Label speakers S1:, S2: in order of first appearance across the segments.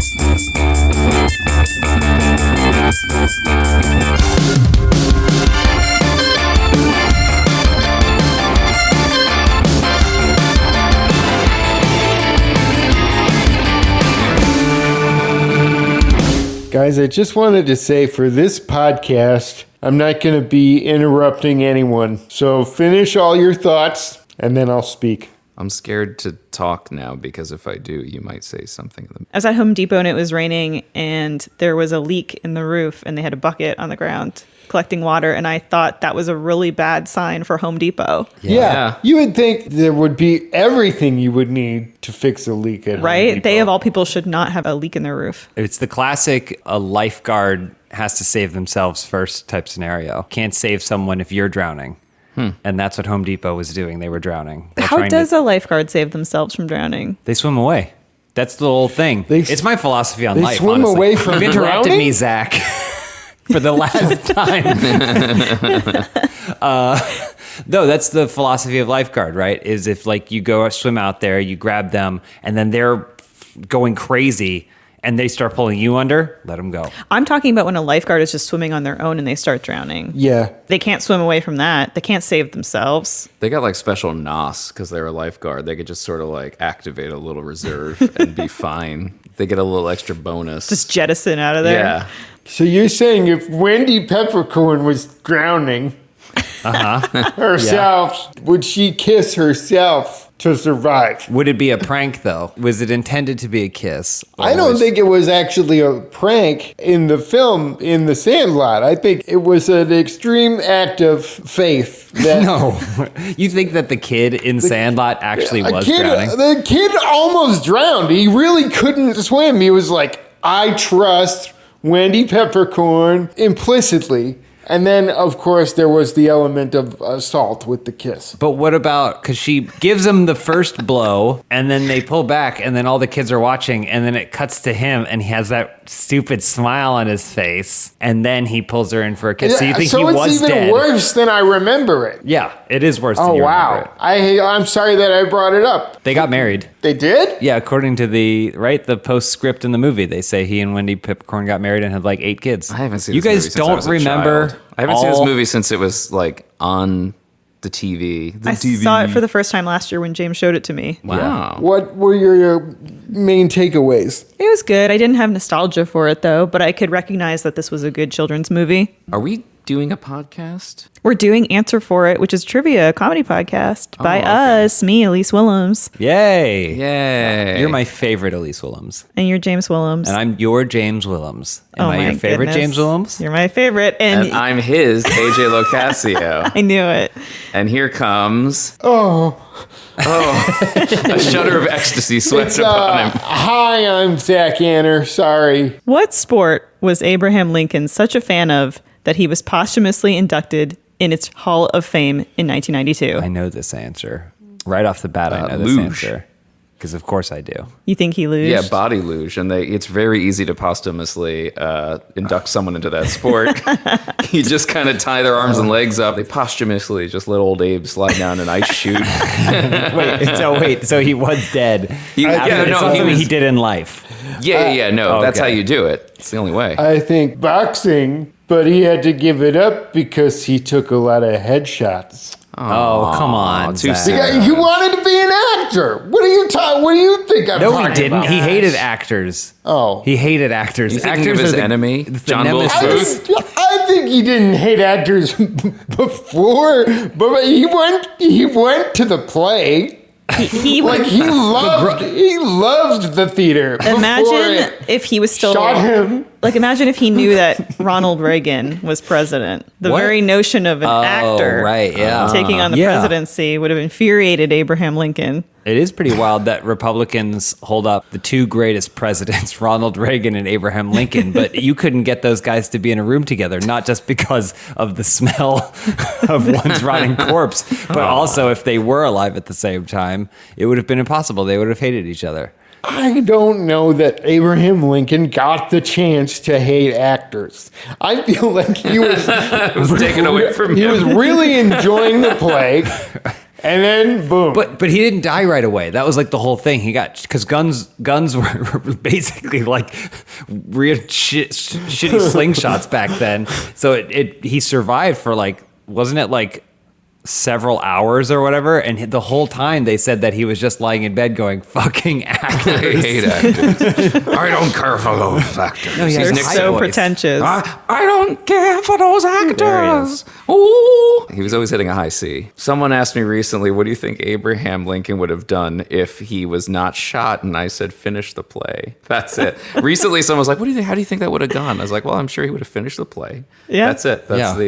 S1: Guys, I just wanted to say for this podcast, I'm not going to be interrupting anyone. So finish all your thoughts, and then I'll speak.
S2: I'm scared to talk now because if I do, you might say something.
S3: I was at Home Depot and it was raining and there was a leak in the roof and they had a bucket on the ground collecting water. And I thought that was a really bad sign for Home Depot.
S1: Yeah. You would think there would be everything you would need to fix a leak at Home Depot.
S3: They of all people should not have a leak in their roof.
S4: It's the classic, a lifeguard has to save themselves first type scenario. Can't save someone if you're drowning. And that's what Home Depot was doing. They were drowning.
S3: How does a lifeguard save themselves from drowning?
S4: They swim away. That's the whole thing. It's my philosophy on life,
S1: swim
S4: honestly.
S1: away from
S4: You've interrupted
S1: drowning?
S4: me, Zach, for the last time. No, that's the philosophy of lifeguard, right? Is if like you go swim out there, you grab them, and then they're going crazy, and they start pulling you under, let them go.
S3: I'm talking about when a lifeguard is just swimming on their own and they start drowning.
S1: Yeah.
S3: They can't swim away from that. They can't save themselves.
S2: They got like special NOS because they're a lifeguard. They could just sort of like activate a little reserve and be fine. They get a little extra bonus.
S3: Just jettison out of there.
S2: Yeah.
S1: So you're saying if Wendy Peppercorn was drowning herself, would she kiss herself to survive?
S4: Would it be a prank, though? Was it intended to be a kiss?
S1: I don't think it was actually a prank in the film, in the Sandlot. I think it was an extreme act of faith. That
S4: No. You think that the kid in Sandlot actually was drowning?
S1: The kid almost drowned. He really couldn't swim. He was like, I trust Wendy Peppercorn implicitly. And then, of course, there was the element of assault with the kiss.
S4: But what about, because she gives him the first blow, and then they pull back, and then all the kids are watching, and then it cuts to him, and he has that stupid smile on his face, and then he pulls her in for a kiss. So you think he was dead.
S1: So it's even worse than I remember it.
S4: Yeah, it is worse than
S1: Oh,
S4: you
S1: wow.
S4: remember it.
S1: I'm sorry that I brought it up.
S4: They got married.
S1: They did?
S4: Yeah, according to the postscript in the movie, they say he and Wendy Peppercorn got married and had like 8 kids.
S2: I haven't seen
S4: you
S2: this movie
S4: guys
S2: since I was
S4: don't
S2: a
S4: remember.
S2: child. I haven't seen this movie since it was like on the TV.
S3: I saw it for the first time last year when James showed it to me.
S2: Wow.
S1: What were your main takeaways?
S3: It was good. I didn't have nostalgia for it, though, but I could recognize that this was a good children's movie.
S2: Are we doing a podcast?
S3: We're doing Answer For It, which is trivia, a comedy podcast by us, me, Elise Willems.
S4: Yay.
S2: Yay.
S4: You're my favorite Elise Willems.
S3: And you're James Willems.
S4: And I'm your James Willems. Am I your favorite
S3: goodness.
S4: James Willems?
S3: You're my favorite.
S2: And I'm his, AJ Locasio.
S3: I knew it.
S2: And here comes...
S1: Oh.
S2: A shudder of ecstasy swept upon him.
S1: Hi, I'm Zach Anner. Sorry.
S3: What sport was Abraham Lincoln such a fan of that he was posthumously inducted in its Hall of Fame in 1992?
S4: I know this answer. Right off the bat, I know this
S2: luge.
S4: answer. Because of course I do.
S3: You think he luged?
S2: Yeah, body luge. And it's very easy to posthumously induct someone into that sport. You just kind of tie their arms and legs up. They posthumously just let old Abe slide down an ice chute.
S4: So he was dead.
S2: He
S4: did in life.
S2: That's how you do it. It's the only way.
S1: I think boxing, but he had to give it up because he took a lot of headshots.
S4: Oh, come on.
S2: Too
S4: Zach.
S2: soon.
S1: He wanted to be an actor. What do you think I'm
S4: No,
S1: talking
S4: he didn't.
S1: about?
S2: Oh,
S4: He hated acters.
S1: Oh.
S4: He hated actors.
S2: You thinking
S4: Actors
S2: of his
S4: are the
S2: enemy,
S4: the
S2: John Wilkes
S4: nemesis.
S2: Booth?
S1: I think he didn't hate actors before, but he went to the play.
S3: He
S1: loved the theater.
S3: Imagine if he was still
S1: shot him.
S3: Like, imagine if he knew that Ronald Reagan was president. The
S4: What?
S3: very notion of an actor
S4: right, yeah.
S3: taking on the
S4: Yeah.
S3: presidency would have infuriated Abraham Lincoln.
S4: It is pretty wild that Republicans hold up the 2 greatest presidents, Ronald Reagan and Abraham Lincoln, but you couldn't get those guys to be in a room together, not just because of the smell of one's rotting corpse, but also if they were alive at the same time, it would have been impossible. They would have hated each other.
S1: I don't know that Abraham Lincoln got the chance to hate actors. I feel like he was
S2: It was taken away from
S1: He
S2: him.
S1: was really enjoying the play. And then boom.
S4: But he didn't die right away. That was like the whole thing. He got because guns were basically like real shitty slingshots back then. So he survived for like, wasn't it like several hours or whatever? And the whole time they said that he was just lying in bed going, "Fucking actors."
S2: I hate actors. I don't care for those actors.
S4: No,
S3: They're
S4: Nick's
S3: so
S4: voice.
S3: pretentious.
S2: I don't care for those actors. Ooh. He was always hitting a high C. Someone asked me recently, what do you think Abraham Lincoln would have done if he was not shot? And I said, finish the play. That's it. Recently, someone was like, how do you think that would have gone? I was like, well, I'm sure he would have finished the play.
S3: Yeah.
S2: That's it. That's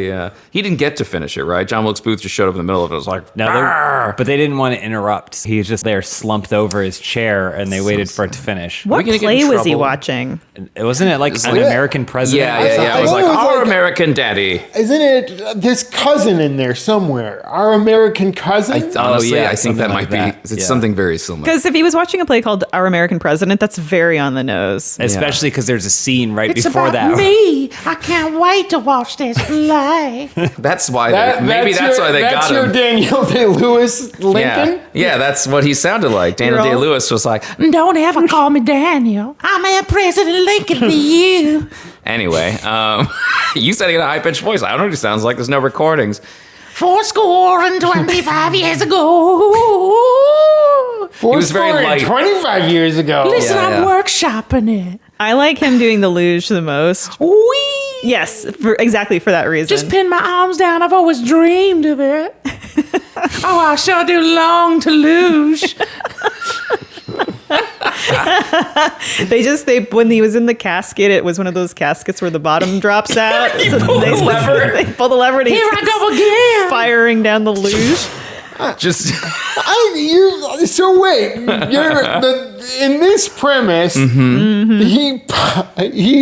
S2: he didn't get to finish it, right? John Wilkes Booth just showed up in the middle of it. It was like,
S4: No, but they didn't want to interrupt. He was just there slumped over his chair and they waited for it to finish.
S3: What
S2: gonna get
S3: play
S2: in
S3: was he
S2: trouble?
S3: watching?
S4: Wasn't it like an
S1: like-
S4: American president?
S2: yeah. It was like, our American daddy.
S1: Isn't it this cousin in there somewhere? Our American cousin?
S2: Honestly,
S4: yeah,
S2: I think that
S4: something
S2: might
S4: like
S2: be,
S4: that.
S2: it's
S4: Yeah.
S2: something very similar.
S3: Because if he was watching a play called Our American President, that's very on the nose.
S4: Especially because there's a scene right before that.
S5: me. I can't wait to watch this play.
S2: That's why, maybe that's why they
S1: that's
S2: got
S1: your
S2: him.
S1: Daniel Day-Lewis Lincoln?
S2: Yeah, that's what he sounded like. Daniel
S3: You're all-
S2: Day-Lewis was like,
S5: Don't ever call me Daniel. I'm a President Lincoln to you.
S2: anyway, you said he had a high-pitched voice. I don't know what he sounds like. There's no recordings.
S5: 25 years ago.
S1: He
S2: was very light.
S1: 25 years ago.
S5: Listen,
S2: Yeah,
S5: I'm workshopping it.
S3: I like him doing the luge the most.
S5: Wee.
S3: Yes, exactly for that reason.
S5: Just pin my arms down. I've always dreamed of it. I sure do long to luge.
S3: They when he was in the casket, it was one of those caskets where the bottom drops out. So
S2: pull the lever.
S3: They pull the lever and
S5: Here
S3: he's
S5: I go again.
S3: firing down the luge.
S2: Just
S1: So wait, in this premise, he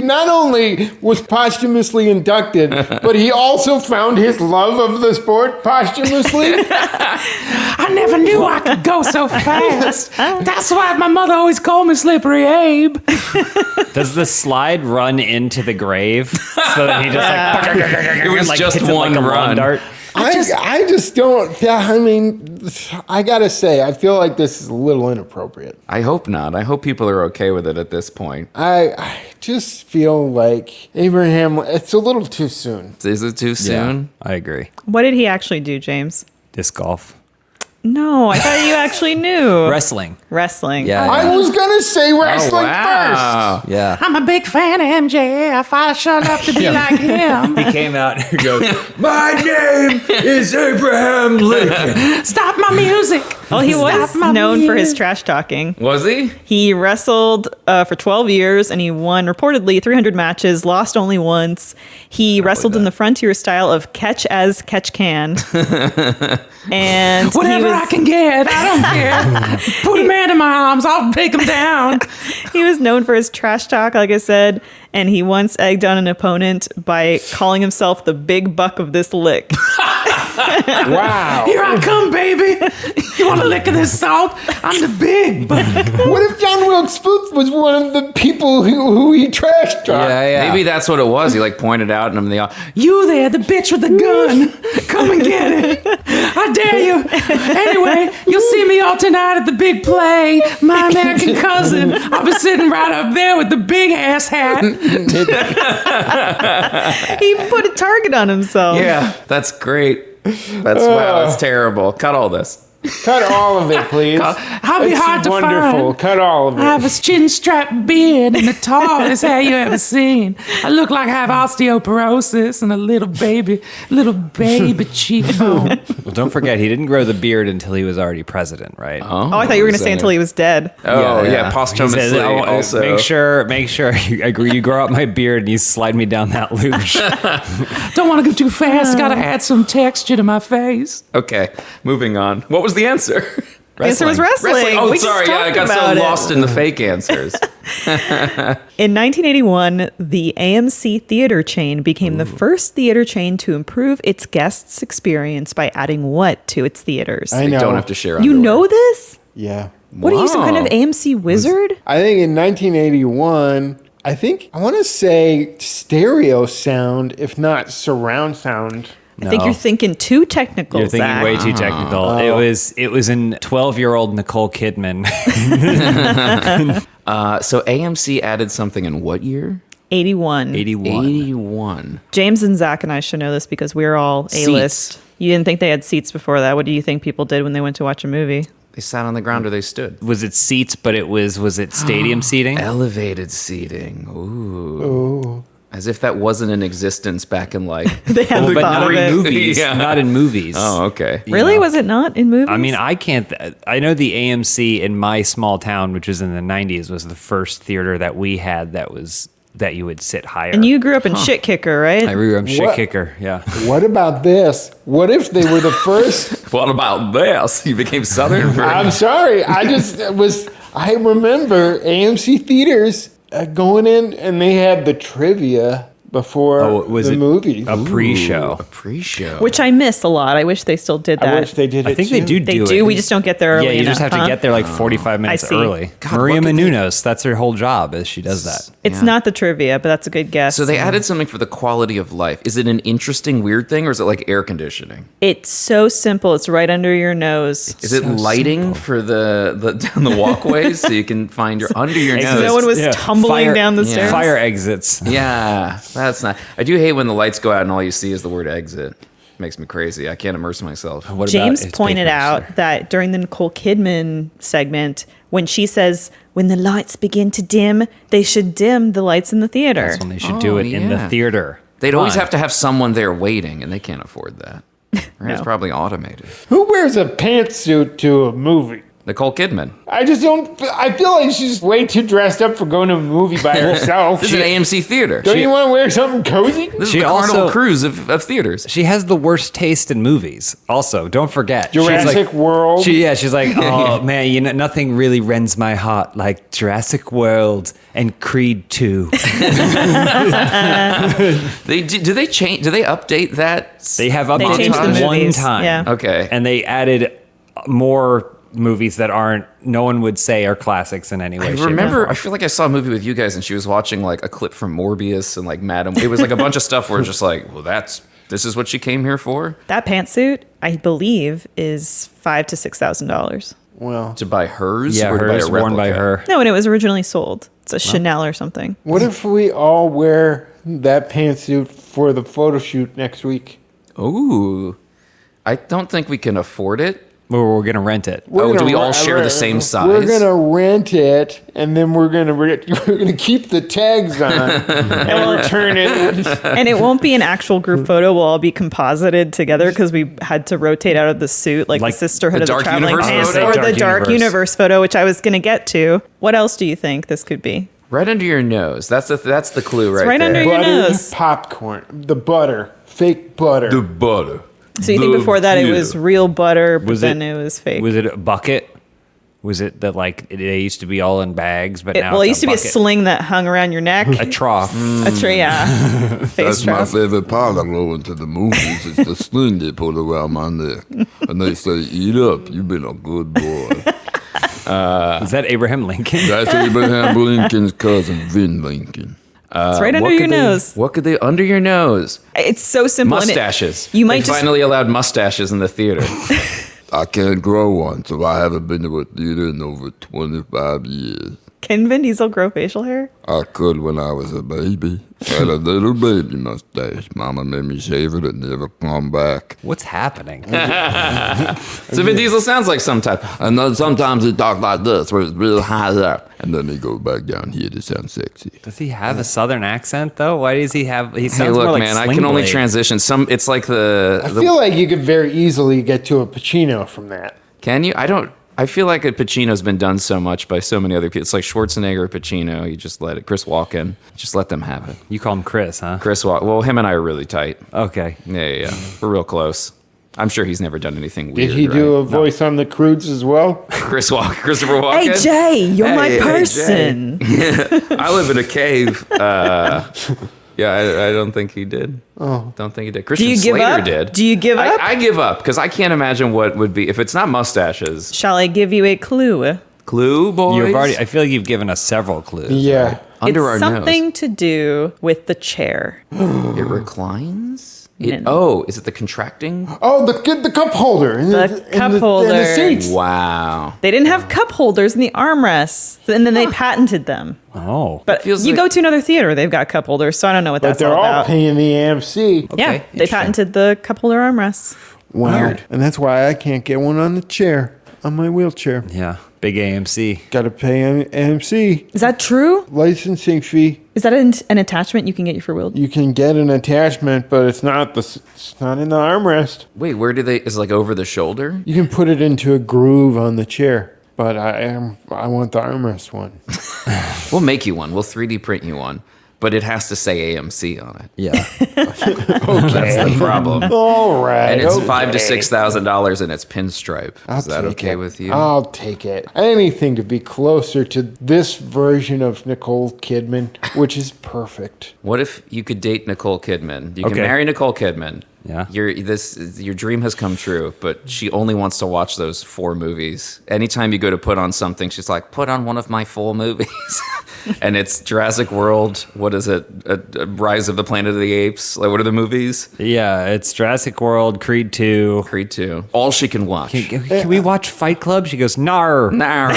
S1: not only was posthumously inducted, but he also found his love of the sport posthumously.
S5: I never knew I could go so fast. That's why my mother always called me Slippery Abe.
S4: Does the slide run into the grave so that he just like
S2: It was just
S4: hits it
S2: one
S4: like a lawn
S2: run.
S4: dart?
S1: I just don't. I mean, I gotta say, I feel like this is a little inappropriate.
S2: I hope not. I hope people are okay with it at this point.
S1: I just feel like Abraham. It's a little too soon.
S2: Is it too soon?
S4: I agree.
S3: What did he actually do, James?
S4: Disc golf.
S3: No, I thought you actually knew.
S4: Wrestling.
S3: Wrestling.
S4: Yeah.
S1: I was gonna say wrestling
S2: wow.
S4: Yeah.
S5: I'm a big fan of MJF. I sure love to be like him.
S4: He came out and goes, "My name is Abraham Lincoln."
S5: Stop my music.
S3: Well, he was
S5: Stop my
S3: known for his
S5: music.
S3: trash talking.
S2: Was he?
S3: He wrestled for 12 years and he won reportedly 300 matches, lost only once. He wrestled in the frontier style of catch as catch can. And
S5: Whatever I can get, I don't care. Put a man in my arms, I'll take him down.
S3: he was known for his trash talk, like I said, and he once egged on an opponent by calling himself the big buck of this lick.
S1: Wow.
S5: Here I come, baby. You want a lick of this salt? I'm the big buck.
S1: What if John Wilkes Booth was one of the people who he trash talked?
S2: Maybe that's what it was. He like pointed out and I'm the
S5: You there, the bitch with the gun. Come and get it. I dare you. Anyway, you'll see me all tonight at the big play. My American cousin. I'll be sitting right up there with the big ass hat.
S3: He put a target on himself.
S2: Yeah, that's great. That's terrible. Cut all this.
S1: Cut all of it, please.
S5: I'll be
S1: It's
S5: hard to
S1: wonderful.
S5: find.
S1: Cut all of
S5: I have
S1: it.
S5: a chin-strapped beard and the tallest hair you ever seen. I look like I have osteoporosis and a little baby cheekbone.
S4: Well, don't forget, he didn't grow the beard until he was already president, right?
S3: Oh, I thought you were going to say until he was dead.
S2: Oh, yeah,
S4: He
S2: posthumously
S4: said,
S2: also.
S4: Make sure you grow out my beard and you slide me down that luge.
S5: Don't want to go too fast. Got to add some texture to my face.
S2: Okay, moving on. What was the answer?
S3: The answer was wrestling.
S2: Oh,
S3: We just
S2: sorry. Yeah, I
S3: talked
S2: got so
S3: about it.
S2: lost in the fake answers.
S3: In 1981, the AMC theater chain became the first theater chain to improve its guests' experience by adding what to its theaters?
S1: I
S2: You
S1: know.
S2: don't have to share.
S3: You
S2: underwear.
S3: know this?
S1: Yeah.
S3: What are you, some kind of
S2: Wow.
S3: AMC wizard?
S1: I think in 1981, I want to say stereo sound, if not surround sound.
S3: I think you're thinking too technical,
S4: You're thinking
S3: Zach.
S4: way too technical. It was in 12-year-old Nicole Kidman.
S2: So AMC added something in what year?
S3: 81.
S2: 81.
S3: James and Zach and I should know this because we're all A-list.
S2: Seats.
S3: You didn't think they had seats before that. What do you think people did when they went to watch a movie?
S2: They sat on the ground or they stood.
S4: Was it seats, but was it stadium seating?
S2: Elevated seating. Ooh. As if that wasn't in existence back in like...
S3: They haven't
S4: But
S3: thought
S4: not
S3: of
S4: in
S3: it.
S4: movies.
S2: Yeah.
S4: Not in movies.
S2: Oh, okay.
S3: Really? Was it not in movies?
S4: I mean, I can't. I know the AMC in my small town, which was in the 90s, was the first theater that we had that you would sit higher.
S3: And you grew up in Shit Kicker, right?
S4: I grew up Shit
S1: What?
S4: Kicker. Yeah.
S1: What about this? What if they were the first?
S2: What about this? You became Southern for...
S1: I'm sorry. I remember AMC theaters going in and they had the trivia before
S4: Was
S1: the
S4: it
S1: movies.
S4: a pre-show?
S2: A pre-show.
S3: Which I miss a lot. I wish they still did that.
S1: I wish they did it
S4: I think
S1: too.
S4: they do.
S3: They
S4: do
S3: do.
S4: it.
S3: We just don't get there early
S4: Yeah, you just
S3: enough,
S4: have to
S3: huh?
S4: get there like 45 minutes
S3: see.
S4: early.
S2: God,
S4: Maria
S2: what could they-
S4: Menounos, that's her whole job, is she does that.
S3: It's
S2: Yeah.
S3: not the trivia, but that's a good guess.
S2: So they added something for the quality of life. Is it an interesting, weird thing, or is it like air conditioning?
S3: It's so simple. It's right under your nose.
S2: Is it lighting for the down the walkways so you can find your under your
S4: Exit.
S2: nose?
S3: No one was tumbling down the stairs.
S4: Fire exits.
S2: Yeah, that's not. I do hate when the lights go out and all you see is the word exit. Makes me crazy. I can't immerse myself.
S4: What about
S3: James
S4: it's
S3: pointed
S4: papers,
S3: out
S4: or-
S3: that during the Nicole Kidman segment, when she says, when the lights begin to dim, they should dim the lights in the theater.
S4: That's when they should do
S2: Oh,
S4: it in the
S2: yeah.
S4: theater.
S2: They'd always
S4: Fine.
S2: have to have someone there waiting, and they can't afford that. Right? It's
S3: No.
S2: probably automated.
S1: Who wears a pantsuit to a movie?
S2: Nicole Kidman.
S1: I just don't. I feel like she's way too dressed up for going to a movie by herself.
S2: This is an AMC theater.
S1: Don't you want to wear something cozy?
S2: This is
S4: She
S2: the Carnival
S4: also-
S2: Cruise of theaters.
S4: She has the worst taste in movies. Also, don't forget.
S1: Jurassic World.
S4: She's like, oh man, nothing really rends my heart like Jurassic World and Creed 2.
S2: Do they change? Do they update that?
S4: They have
S3: They
S4: updated
S3: changed the
S4: it one
S3: movies,
S4: time.
S3: yeah.
S2: Okay.
S4: And they added more movies that no one would say are classics in any way.
S2: I
S4: shape, or
S2: remember.
S4: form.
S2: I feel like I saw a movie with you guys, and she was watching like a clip from Morbius and like Madam. It was like a bunch of stuff where it's just like, well, this is what she came here for,
S3: That pantsuit, I believe, is $5,000 to $6,000.
S1: Well,
S2: to buy hers.
S4: Yeah,
S2: or to buy
S4: hers
S2: a
S4: worn by
S2: replica?
S4: her.
S3: No, and it was originally sold. It's a Chanel or something.
S1: what if we all wear that pantsuit for the photo shoot next week?
S2: Ooh, I don't think we can afford it.
S4: We're going to rent it.
S2: Do
S1: gonna
S2: we all
S1: re-
S2: share the same size?
S1: We're gonna rent it, and then we're gonna keep the tags on and return it.
S3: And it won't be an actual group photo. We'll all be composited together because we had to rotate out of the suit, like the
S4: Like
S3: Sisterhood
S2: the
S3: of the
S2: Dark
S3: Traveling
S2: Universe
S3: Pants
S2: photo?
S3: or the
S4: Dark
S3: Dark
S4: Universe.
S3: Universe photo, which I was going to get to. What else do you think this could be?
S2: Right under your nose. That's the clue right,
S3: right
S2: there.
S3: under your
S1: Buttered
S3: nose.
S1: popcorn, the butter, fake butter.
S2: butter.
S3: So you think before that it was real butter, but then it was fake?
S4: Was it a bucket? Was it that like they used to be all in bags, but now
S3: Well, it
S4: it's
S3: used to be a
S4: bucket?
S3: sling that hung around your neck.
S4: a trough.
S3: A tray, yeah. Face
S6: That's my
S3: trap.
S6: favorite part of going to the movies. It's the sling they put around my neck. And they say, eat up, you've been a good boy.
S4: Is that Abraham Lincoln?
S6: That's Abraham Lincoln's cousin, Vin Lincoln.
S3: It's right under your nose.
S2: What could they under your nose?
S3: It's so simple. and
S2: Mustaches.
S3: You might
S2: they
S3: just
S2: finally allowed mustaches in the theater.
S6: I can't grow one, so I haven't been to a theater in over 25 years.
S3: Can Vin Diesel grow facial hair?
S6: I could when I was a baby. Had a little baby mustache. Mama made me shave it and never come back.
S4: What's happening?
S2: So Vin Diesel sounds like some type.
S6: And then sometimes he talks like this, where it's real high up. And then he goes back down here to sound sexy.
S4: Does he have a southern accent though? Why does he have? He sounds
S2: Hey, look,
S4: more like
S2: man, I
S4: Sling
S2: can only
S4: Blade.
S2: transition. It's like
S1: I feel like you could very easily get to a Pacino from that.
S2: Can you? I feel like a Pacino's been done so much by so many other people. It's like Schwarzenegger, Pacino. You just let it. Chris Walken. Just let them have it.
S4: You call him Chris, huh?
S2: Chris Walken. Well, him and I are really tight.
S4: Okay.
S2: Yeah. We're real close. I'm sure he's never done anything weird.
S1: Did he do a
S2: right?
S1: voice on the Croods as well?
S2: Christopher Walken?
S3: Hey Jay, you're my
S2: Hey, Jay.
S3: person.
S2: I live in a cave. Yeah, I don't think he did. Oh, don't think he did.
S3: Do
S2: Christian
S3: you give
S2: Slater
S3: up?
S2: did.
S3: Do you give up?
S2: I give up because I can't imagine what would be if it's not mustaches.
S3: Shall I give you a clue?
S2: Clue, boys.
S4: You've already. I feel like you've given us several clues.
S1: Yeah.
S2: Under
S3: it's
S2: our
S3: something to do with the chair.
S2: nose. It reclines. Is it the contracting?
S1: Oh, the cup holder. In
S3: The cup
S1: in
S3: holder.
S1: the seats.
S2: Wow.
S3: They didn't have cup holders in the armrests, and then they patented them.
S4: Oh.
S3: But
S2: feels
S3: you
S2: like-
S3: go to another theater, they've got cup holders, so I don't know what
S1: But
S3: that's
S1: they're
S3: all
S1: all
S3: about.
S1: paying the AMC.
S3: Yeah,
S4: Okay,
S3: they
S4: interesting.
S3: patented the cup holder armrests.
S1: Wow. And that's why I can't get one on the chair, on my wheelchair.
S4: Yeah. Big AMC.
S1: Got to pay AMC
S3: Is that true?
S1: licensing fee.
S3: Is that an attachment you can get for wheelchair?
S1: You can get an attachment, but it's not in the armrest.
S2: Wait, where do they? Is it like over the shoulder?
S1: You can put it into a groove on the chair, but I want the armrest one.
S2: We'll make you one. We'll 3D print you one, but it has to say AMC on it.
S4: Yeah.
S2: That's the problem.
S1: All right.
S2: And it's
S1: okay.
S2: $5,000 to $6,000, and it's pinstripe.
S1: I'll
S2: Is that
S1: take
S2: okay
S1: it.
S2: with you?
S1: I'll take it. Anything to be closer to this version of Nicole Kidman, which is perfect.
S2: What if you could date Nicole Kidman? You can
S4: Okay.
S2: marry Nicole Kidman.
S4: Yeah.
S2: Your dream has come true, but she only wants to watch those 4 movies. Anytime you go to put on something, she's like, "Put on one of my 4 movies," and it's Jurassic World. What is it? Rise of the Planet of the Apes. Like, what are the movies?
S4: Yeah. It's Jurassic World, Creed 2.
S2: Creed 2. All she can watch.
S4: Can we watch Fight Club? She goes, "Nar."
S2: Nah.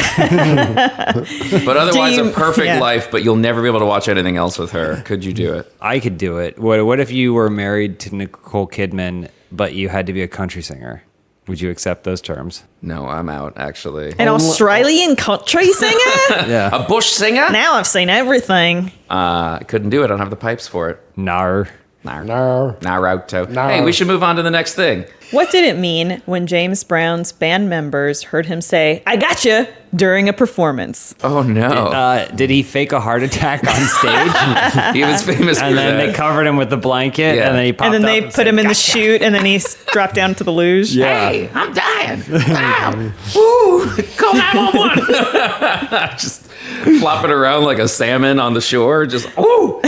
S2: But otherwise,
S3: Do you-
S2: a perfect
S3: yeah.
S2: life. But you'll never be able to watch anything else with her. Could you do it?
S4: I could do it. What if you were married to Nicole Kidman, but you had to be a country singer? Would you accept those terms?
S2: No, I'm out. Actually,
S3: An Australian country singer?
S4: Yeah.
S2: a bush singer.
S3: Now I've seen everything.
S2: I couldn't do it. I don't have the pipes for it.
S4: Nar.
S1: No.
S2: Naruto.
S1: No.
S2: Hey, we should move on to the next thing.
S3: What did it mean when James Brown's band members heard him say, "I gotcha," during a performance?
S2: Oh no,
S4: Did he fake a heart attack on stage?
S2: he was famous for
S4: And then
S2: that.
S4: they covered him with the blanket,
S2: Yeah.
S4: and then he popped
S3: And then
S4: up
S3: they
S4: and
S3: put
S4: said,
S3: him in the
S4: "Gotcha."
S3: chute, and then he dropped down to the luge.
S4: Yeah.
S2: Hey, I'm dying. Wow. Woo. Call 911. Just flopping around like a salmon on the shore. Just, ooh.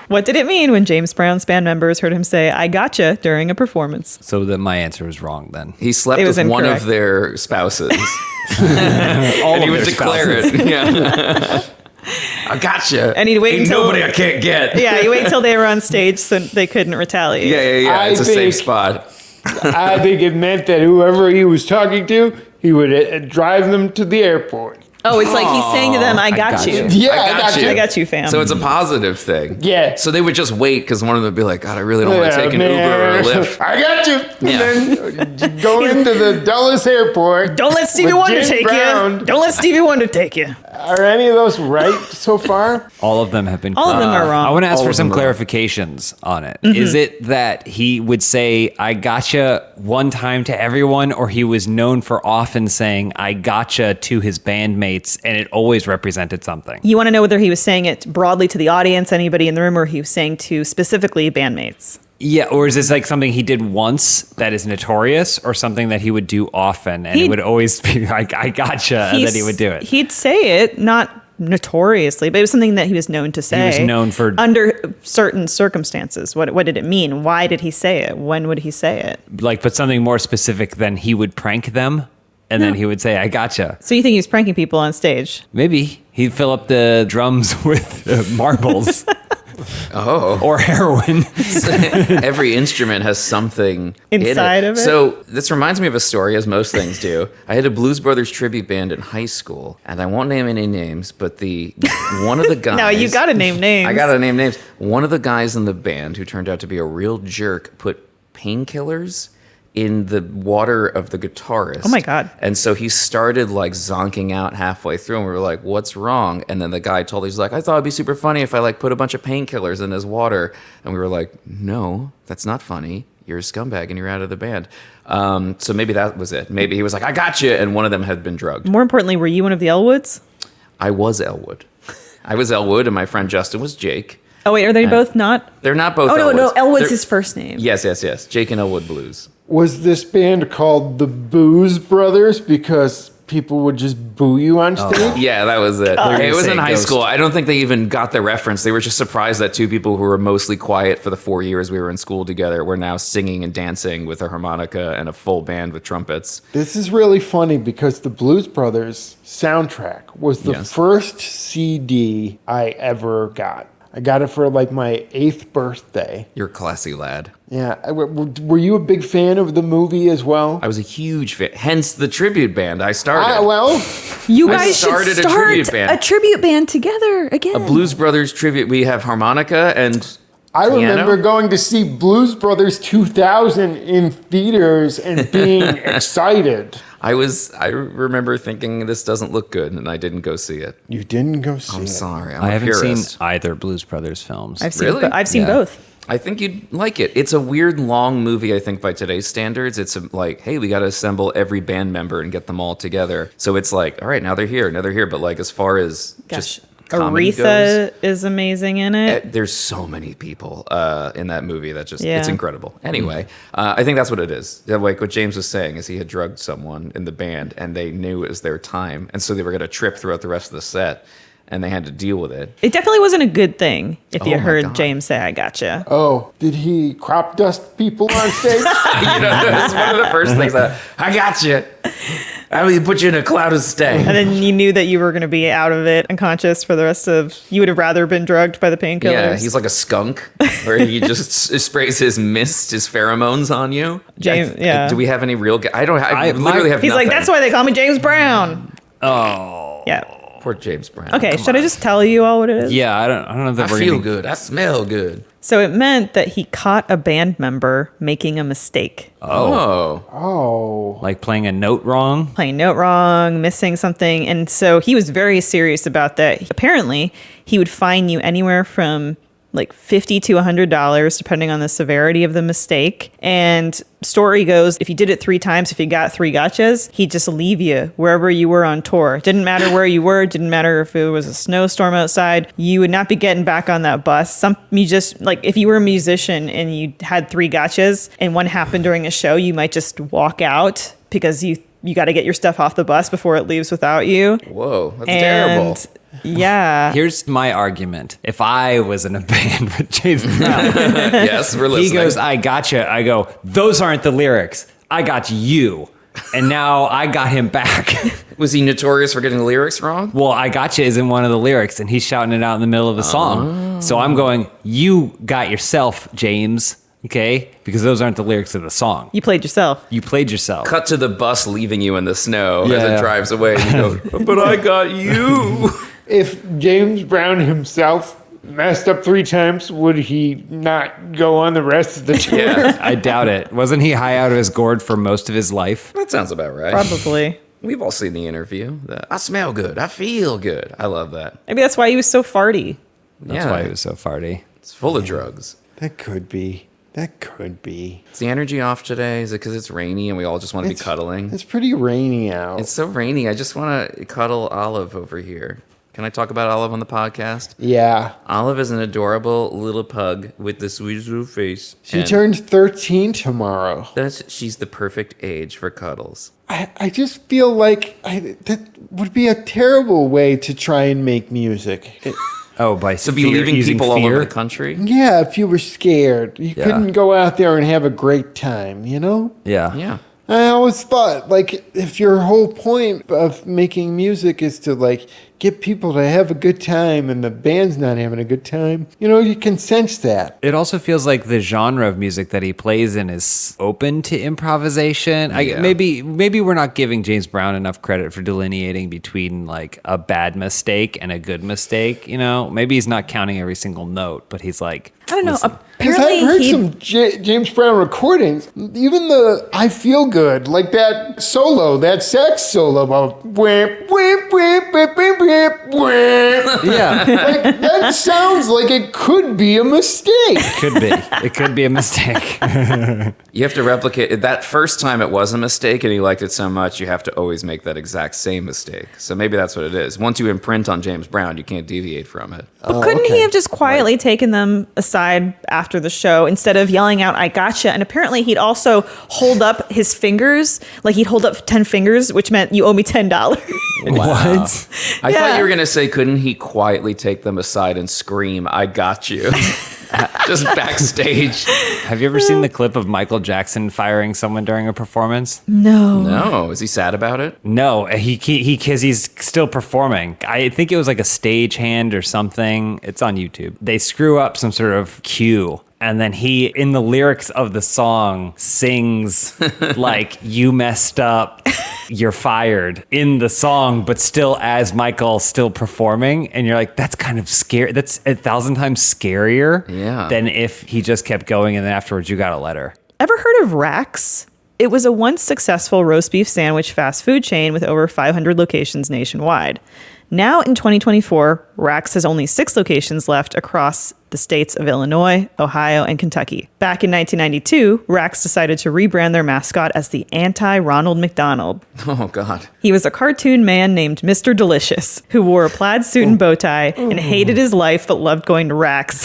S3: What did it mean when James Brown's band members heard him say, "I gotcha," during a performance?
S4: So that my answer was wrong then.
S2: He slept
S3: It
S2: with
S3: was
S2: one
S3: incorrect.
S2: of their spouses.
S4: All
S2: And he
S4: of
S2: would
S4: their
S2: declare
S4: spouses.
S2: it. Yeah. I gotcha.
S3: And he'd wait
S2: Ain't
S3: until-
S2: nobody I can't get.
S3: Yeah, you wait until they were on stage so they couldn't retaliate.
S2: Yeah.
S1: I
S2: It's a safe
S1: think-
S2: spot.
S1: I think it meant that whoever he was talking to, he would drive them to the airport.
S3: Oh, it's like he's saying to them, "I got
S4: got
S3: you."
S4: you.
S1: Yeah,
S2: I got you.
S3: I got you, fam.
S2: So it's a positive thing.
S1: Yeah.
S2: So they would just wait because one of them would be like, God, I really don't want to take an Uber or a Lyft.
S1: I got you.
S2: Yeah.
S1: And then you go into the Dulles Airport.
S3: Don't let Stevie
S1: with
S3: Wonder
S1: James
S3: take
S1: Brown.
S3: you. Don't let Stevie Wonder take you.
S1: Are any of those right so far?
S4: All of them have been
S3: All of them are wrong.
S4: I want to ask
S1: All
S4: for
S1: of
S4: some
S1: them are.
S4: clarifications on it. Is it that he would say, "I gotcha" one time to everyone, or he was known for often saying, "I gotcha" to his bandmates, and it always represented something?
S3: You want to know whether he was saying it broadly to the audience, anybody in the room, or he was saying to specifically bandmates?
S4: Yeah, or is this like something he did once that is notorious, or something that he would do often, and it
S3: He'd-
S4: would always be like, "I gotcha," and then he would do it?
S3: He'd say it, not notoriously, but it was something that he was known to say.
S4: was known for-
S3: under certain circumstances. What did it mean? Why did he say it? When would he say it?
S4: Like, but something more specific than he would prank them, and then he would say, "I gotcha."
S3: So you think he was pranking people on stage?
S4: Maybe he'd fill up the drums with marbles
S2: Oh.
S4: or heroin.
S2: Every instrument has something
S3: Inside
S2: in
S3: of it?
S2: So this reminds me of a story, as most things do. I had a Blues Brothers tribute band in high school, and I won't name any names, but one of the guys.
S3: No, you got to name names.
S2: I gotta name names. One of the guys in the band who turned out to be a real jerk put painkillers in the water of the guitarist.
S3: Oh my God.
S2: And so he started like zonking out halfway through, and we were like, what's wrong? And then the guy told us, he's like, I thought it'd be super funny if I like put a bunch of painkillers in his water. And we were like, no, that's not funny. You're a scumbag and you're out of the band. So maybe that was it. Maybe he was like, I got you. And one of them had been drugged.
S3: More importantly, were you one of the Elwoods?
S2: I was Elwood. I was Elwood, and my friend Justin was Jake.
S3: Oh wait, are they both not?
S2: They're not both
S3: Oh no,
S2: Elwoods.
S3: Elwood's
S2: They're-
S3: his first name.
S2: Yes. Jake and Elwood Blues.
S1: Was this band called the Booze Brothers because people would just boo you on stage?
S2: Yeah, that was it.
S4: gonna
S2: It was
S4: say
S2: in high
S4: Ghost.
S2: school. I don't think they even got the reference. They were just surprised that two people who were mostly quiet for the 4 years we were in school together were now singing and dancing with a harmonica and a full band with trumpets.
S1: This is really funny because the Blues Brothers soundtrack was the
S2: Yes.
S1: first CD I ever got. I got it for like my 8th birthday.
S2: You're a classy lad.
S1: Yeah. Were you a big fan of the movie as well?
S2: I was a huge fan. Hence the tribute band I started.
S3: You
S2: I
S3: guys should
S2: started a
S3: start
S2: tribute band.
S3: a tribute band together again.
S2: A Blues Brothers tribute. We have harmonica and
S1: I
S2: piano.
S1: remember going to see Blues Brothers 2000 in theaters and being excited.
S2: I remember thinking this doesn't look good, and I didn't go see it.
S1: You didn't go see it.
S2: I'm sorry. I'm
S4: I
S2: a
S4: haven't
S2: purist.
S4: seen either Blues Brothers films.
S3: I've seen,
S2: Really?
S3: I've seen
S4: Yeah.
S3: both.
S2: I think you'd like it. It's a weird, long movie, I think, by today's standards. It's like, hey, we got to assemble every band member and get them all together. So it's like, all right, now they're here. But like, as far as just comedy goes,
S3: Aretha is amazing in it.
S2: there's so many people in that movie that just,
S3: Yeah.
S2: it's incredible. Anyway, I think that's what it is. Like what James was saying is he had drugged someone in the band and they knew it was their time. And so they were going to trip throughout the rest of the set and they had to deal with it.
S3: It definitely wasn't a good thing if you
S2: Oh my
S3: heard
S2: God.
S3: James say, I gotcha.
S1: Oh, did he crop dust people on stage?
S2: That's one of the first things that, I got you. I will put you in a cloud of stank.
S3: And then you knew that you were going to be out of it, unconscious for the rest of. You would have rather been drugged by the painkillers.
S2: Yeah, he's like a skunk, where he just sprays his mist, his pheromones on you.
S3: James- yeah.
S2: Do we have any real? I don't. I literally have.
S3: He's
S2: nothing.
S3: like, that's why they call me James Brown.
S4: Oh.
S3: Yeah.
S2: Poor James Brown.
S3: Okay,
S2: Come
S3: should I
S2: on.
S3: just tell you all what it is?
S4: Yeah, I don't know that
S2: I
S4: we're
S2: feel
S4: gonna...
S2: good. I smell good.
S3: So it meant that he caught a band member making a mistake.
S2: Oh.
S1: Oh.
S4: Like playing a note wrong.
S3: Playing a note wrong, missing something. And so he was very serious about that. Apparently, he would fine you anywhere from like $50 to $100, depending on the severity of the mistake. And story goes, if you did it 3 times, if you got 3 gotchas, he'd just leave you wherever you were on tour. Didn't matter where you were. Didn't matter if it was a snowstorm outside. You would not be getting back on that bus. You just, like, if you were a musician and you had 3 gotchas and one happened during a show, you might just walk out because you got to get your stuff off the bus before it leaves without you.
S2: Whoa, that's terrible.
S3: Yeah.
S4: Here's my argument. If I was in a band with James Brown,
S2: Yes, we're listening.
S4: he goes, I gotcha. I go, those aren't the lyrics. I got you. And now I got him back.
S2: Was he notorious for getting the lyrics wrong?
S4: Well, I gotcha isn't one of the lyrics, and he's shouting it out in the middle of the song. So I'm going, you got yourself, James. Okay? Because those aren't the lyrics of the song.
S3: You played yourself.
S4: You played yourself.
S2: Cut to the bus leaving you in the snow as
S4: Yeah.
S2: it drives away. And you go, but I got you.
S1: If James Brown himself messed up 3 times, would he not go on the rest of the tour?
S2: Yeah,
S4: I doubt it. Wasn't he high out of his gourd for most of his life?
S2: that sounds about right.
S3: Probably.
S2: We've all seen the interview. I smell good. I feel good. I love that.
S3: Maybe that's why he was so farty.
S4: That's why he was so farty.
S2: It's full of drugs.
S1: That could be. That could be.
S2: Is the energy off today? Is it because it's rainy and we all just want to be cuddling?
S1: It's pretty rainy out.
S2: It's so rainy. I just want to cuddle Olive over here. Can I talk about Olive on the podcast?
S1: Yeah.
S2: Olive is an adorable little pug with the sweetest little face.
S1: She
S2: And
S1: turns 13 tomorrow.
S2: she's the perfect age for cuddles.
S1: I just feel like that would be a terrible way to try and make music.
S4: Oh, by
S2: To be leaving people all over the country.
S1: Yeah, if you were scared, you couldn't go out there and have a great time, you know?
S4: Yeah.
S2: Yeah.
S1: I always thought, like, if your whole point of making music is to, like, get people to have a good time and the band's not having a good time, you know, you can sense that.
S4: It also feels like the genre of music that he plays in is open to improvisation.
S2: Yeah.
S4: Maybe we're not giving James Brown enough credit for delineating between like a bad mistake and a good mistake. You know, maybe he's not counting every single note, but he's like,
S3: I don't know.
S4: listen.
S1: Because
S3: Apparently
S1: I've heard
S3: he
S1: some James Brown recordings, even the I Feel Good, like that solo, that sax solo about whip, whip, whip, whip, whip, whip, whip.
S4: Yeah,
S1: Like, that sounds like it could be a mistake.
S4: could be. It could be a mistake.
S2: You have to replicate that first time it was a mistake and he liked it so much, you have to always make that exact same mistake. So maybe that's what it is. Once you imprint on James Brown, you can't deviate from it.
S3: But couldn't he have just quietly taken them aside after the show instead of yelling out, I gotcha? And apparently he'd also hold up his fingers, like he'd hold up 10 fingers, which meant you owe me $10.
S4: What?
S2: I thought
S3: Yeah.
S2: you were going to say, couldn't he quietly take them aside and scream, I got you? just backstage.
S4: Have you ever seen the clip of Michael Jackson firing someone during a performance?
S3: No.
S2: No, is he sad about it?
S4: No, because he's still performing. I think it was like a stagehand or something. It's on YouTube. They screw up some sort of cue. And then he, in the lyrics of the song, sings like, you messed up, you're fired in the song, but still as Michael still performing. And you're like, that's kind of scary. That's 1,000 times scarier than if he just kept going and then afterwards you got a letter.
S3: Ever heard of Rax? It was a once successful roast beef sandwich fast food chain with over 500 locations nationwide. Now in 2024, Rax has only 6 locations left across the states of Illinois, Ohio, and Kentucky. Back in 1992, Rax decided to rebrand their mascot as the anti-Ronald McDonald.
S2: Oh, God.
S3: He was a cartoon man named Mr. Delicious, who wore a plaid suit and bow tie and hated his life but loved going to Rax.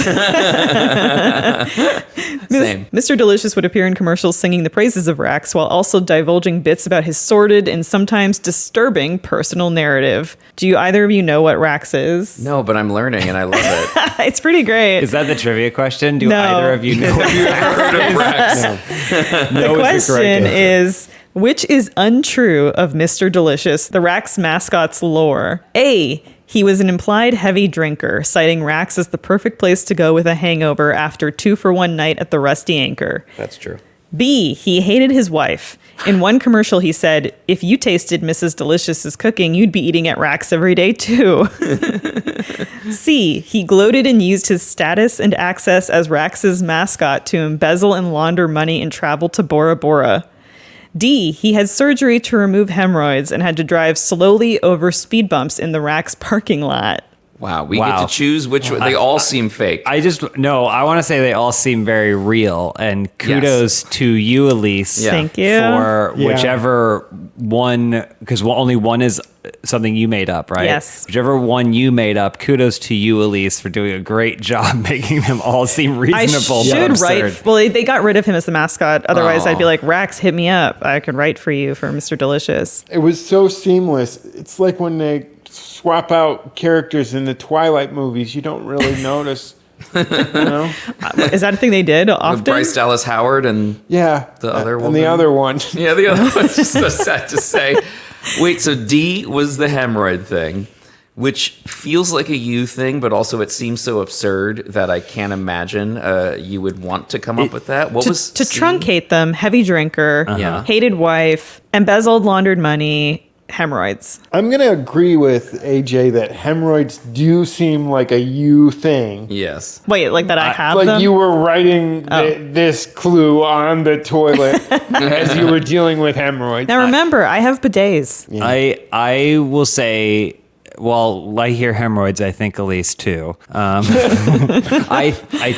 S2: Same.
S3: Mr. Delicious would appear in commercials singing the praises of Rax while also divulging bits about his sordid and sometimes disturbing personal narrative. Do you either of you know what Rax is?
S2: No, but I'm learning and I love it.
S3: It's pretty great.
S4: Is that the trivia question? Do
S3: No.
S4: either of you know what
S3: The question is, which is untrue of Mr. Delicious, the Rax mascot's lore? A, he was an implied heavy drinker, citing Rax as the perfect place to go with a hangover after 2-for-1 night at the Rusty Anchor.
S2: That's true.
S3: B, he hated his wife. In one commercial, he said, if you tasted Mrs. Delicious's cooking, you'd be eating at Rax every day, too. C, he gloated and used his status and access as Rax's mascot to embezzle and launder money and travel to Bora Bora. D, he had surgery to remove hemorrhoids and had to drive slowly over speed bumps in the Rax parking lot.
S2: Wow, we get to choose which one. They all seem fake.
S4: I want to say they all seem very real, and kudos to you, Elise.
S2: Yeah.
S3: Thank you.
S4: For whichever one, because only one is something you made up, right?
S3: Yes.
S4: Whichever one you made up, kudos to you, Elise, for doing a great job making them all seem reasonable.
S3: I
S4: but
S3: should
S4: absurd.
S3: write. Well, they got rid of him as the mascot. Otherwise, I'd be like, Rax, hit me up. I could write for you for Mr. Delicious.
S1: It was so seamless. It's like when they swap out characters in the Twilight movies. You don't really notice. You know?
S3: Is that a thing they did often?
S2: With Bryce Dallas Howard and
S1: Yeah.
S2: the other
S1: And
S2: woman.
S1: the other one.
S2: Yeah, the other one's just so sad to say. Wait, so D was the hemorrhoid thing, which feels like a you thing, but also it seems so absurd that I can't imagine you would want to come up with that. What was
S3: to
S2: C?
S3: truncate them? Heavy drinker,
S2: Yeah.
S3: hated wife, embezzled, laundered money, hemorrhoids.
S1: I'm going to agree with AJ that hemorrhoids do seem like a you thing.
S2: Yes.
S3: Wait, like that I have
S1: Like
S3: them?
S1: you were writing this clue on the toilet as you were dealing with hemorrhoids.
S3: Now remember, I have bidets.
S4: I will say, well, I hear hemorrhoids, I think Elise too. I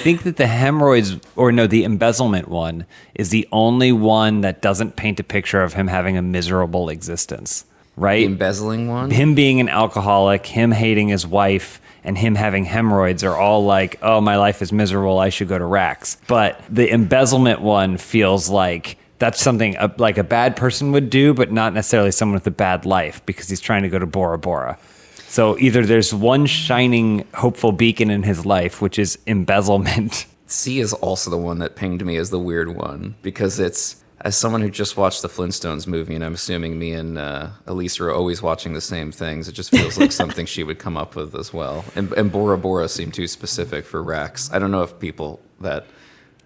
S4: think that the hemorrhoids, the embezzlement one, is the only one that doesn't paint a picture of him having a miserable existence, right?
S2: The embezzling one?
S4: Him being an alcoholic, him hating his wife, and him having hemorrhoids are all like, oh, my life is miserable, I should go to Rax. But the embezzlement one feels like that's something like a bad person would do, but not necessarily someone with a bad life because he's trying to go to Bora Bora. So either there's one shining, hopeful beacon in his life, which is embezzlement.
S2: C is also the one that pinged me as the weird one because it's, as someone who just watched the Flintstones movie, and I'm assuming me and Elise are always watching the same things, it just feels like something she would come up with as well. And Bora Bora seemed too specific for Rax. I don't know if people that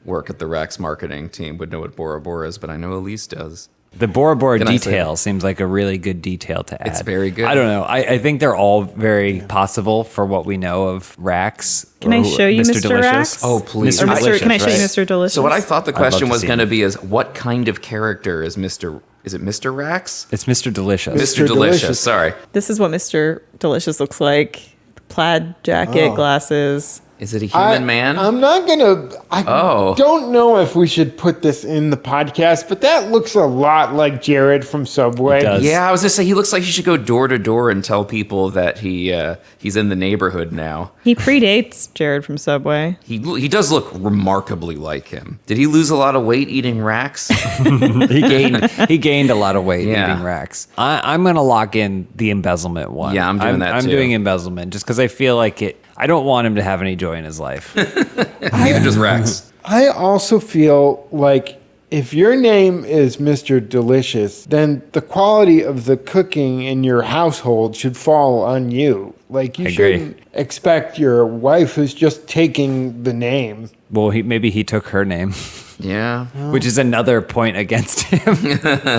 S2: work at the Rax marketing team would know what Bora Bora is, but I know Elise does.
S4: The Bora Bora
S2: Can I say
S4: detail
S2: that?
S4: seems like a really good detail to add.
S2: It's very good.
S4: I don't know. I think they're all very possible for what we know of Rax.
S3: Can I show you Mr.
S4: Delicious.
S3: Rax?
S2: Oh, please.
S3: Or
S4: Mr.
S3: Mr.
S4: Delicious,
S3: Can I show you
S4: right?
S3: Mr. Delicious?
S2: So what I thought the
S4: love
S2: question
S4: to
S2: was
S4: see
S2: going to
S4: him.
S2: be is what kind of character is Mr. Is it Mr. Rax?
S4: It's Mr. Delicious.
S2: Mr. Delicious. Sorry.
S3: This is what Mr. Delicious looks like. Plaid jacket, glasses.
S2: Is it a human man?
S1: I'm not gonna. I don't know if we should put this in the podcast, but that looks a lot like Jared from Subway.
S4: It does.
S2: Yeah, I was gonna say he looks like he should go door to door and tell people that he's in the neighborhood now.
S3: He predates Jared from Subway.
S2: He does look remarkably like him. Did he lose a lot of weight eating Rax?
S4: he gained a lot of weight
S2: Yeah.
S4: eating Rax. I'm going to lock in the embezzlement one.
S2: Yeah, I'm doing that
S4: I'm
S2: too.
S4: doing embezzlement just because I feel like it. I don't want him to have any joy in his life.
S2: Even just Rex.
S1: I also feel like if your name is Mr. Delicious, then the quality of the cooking in your household should fall on you. Like, you
S4: agree.
S1: shouldn't expect your wife who's just taking the name.
S4: Well, maybe he took her name,
S2: Yeah.
S4: which is another point against him.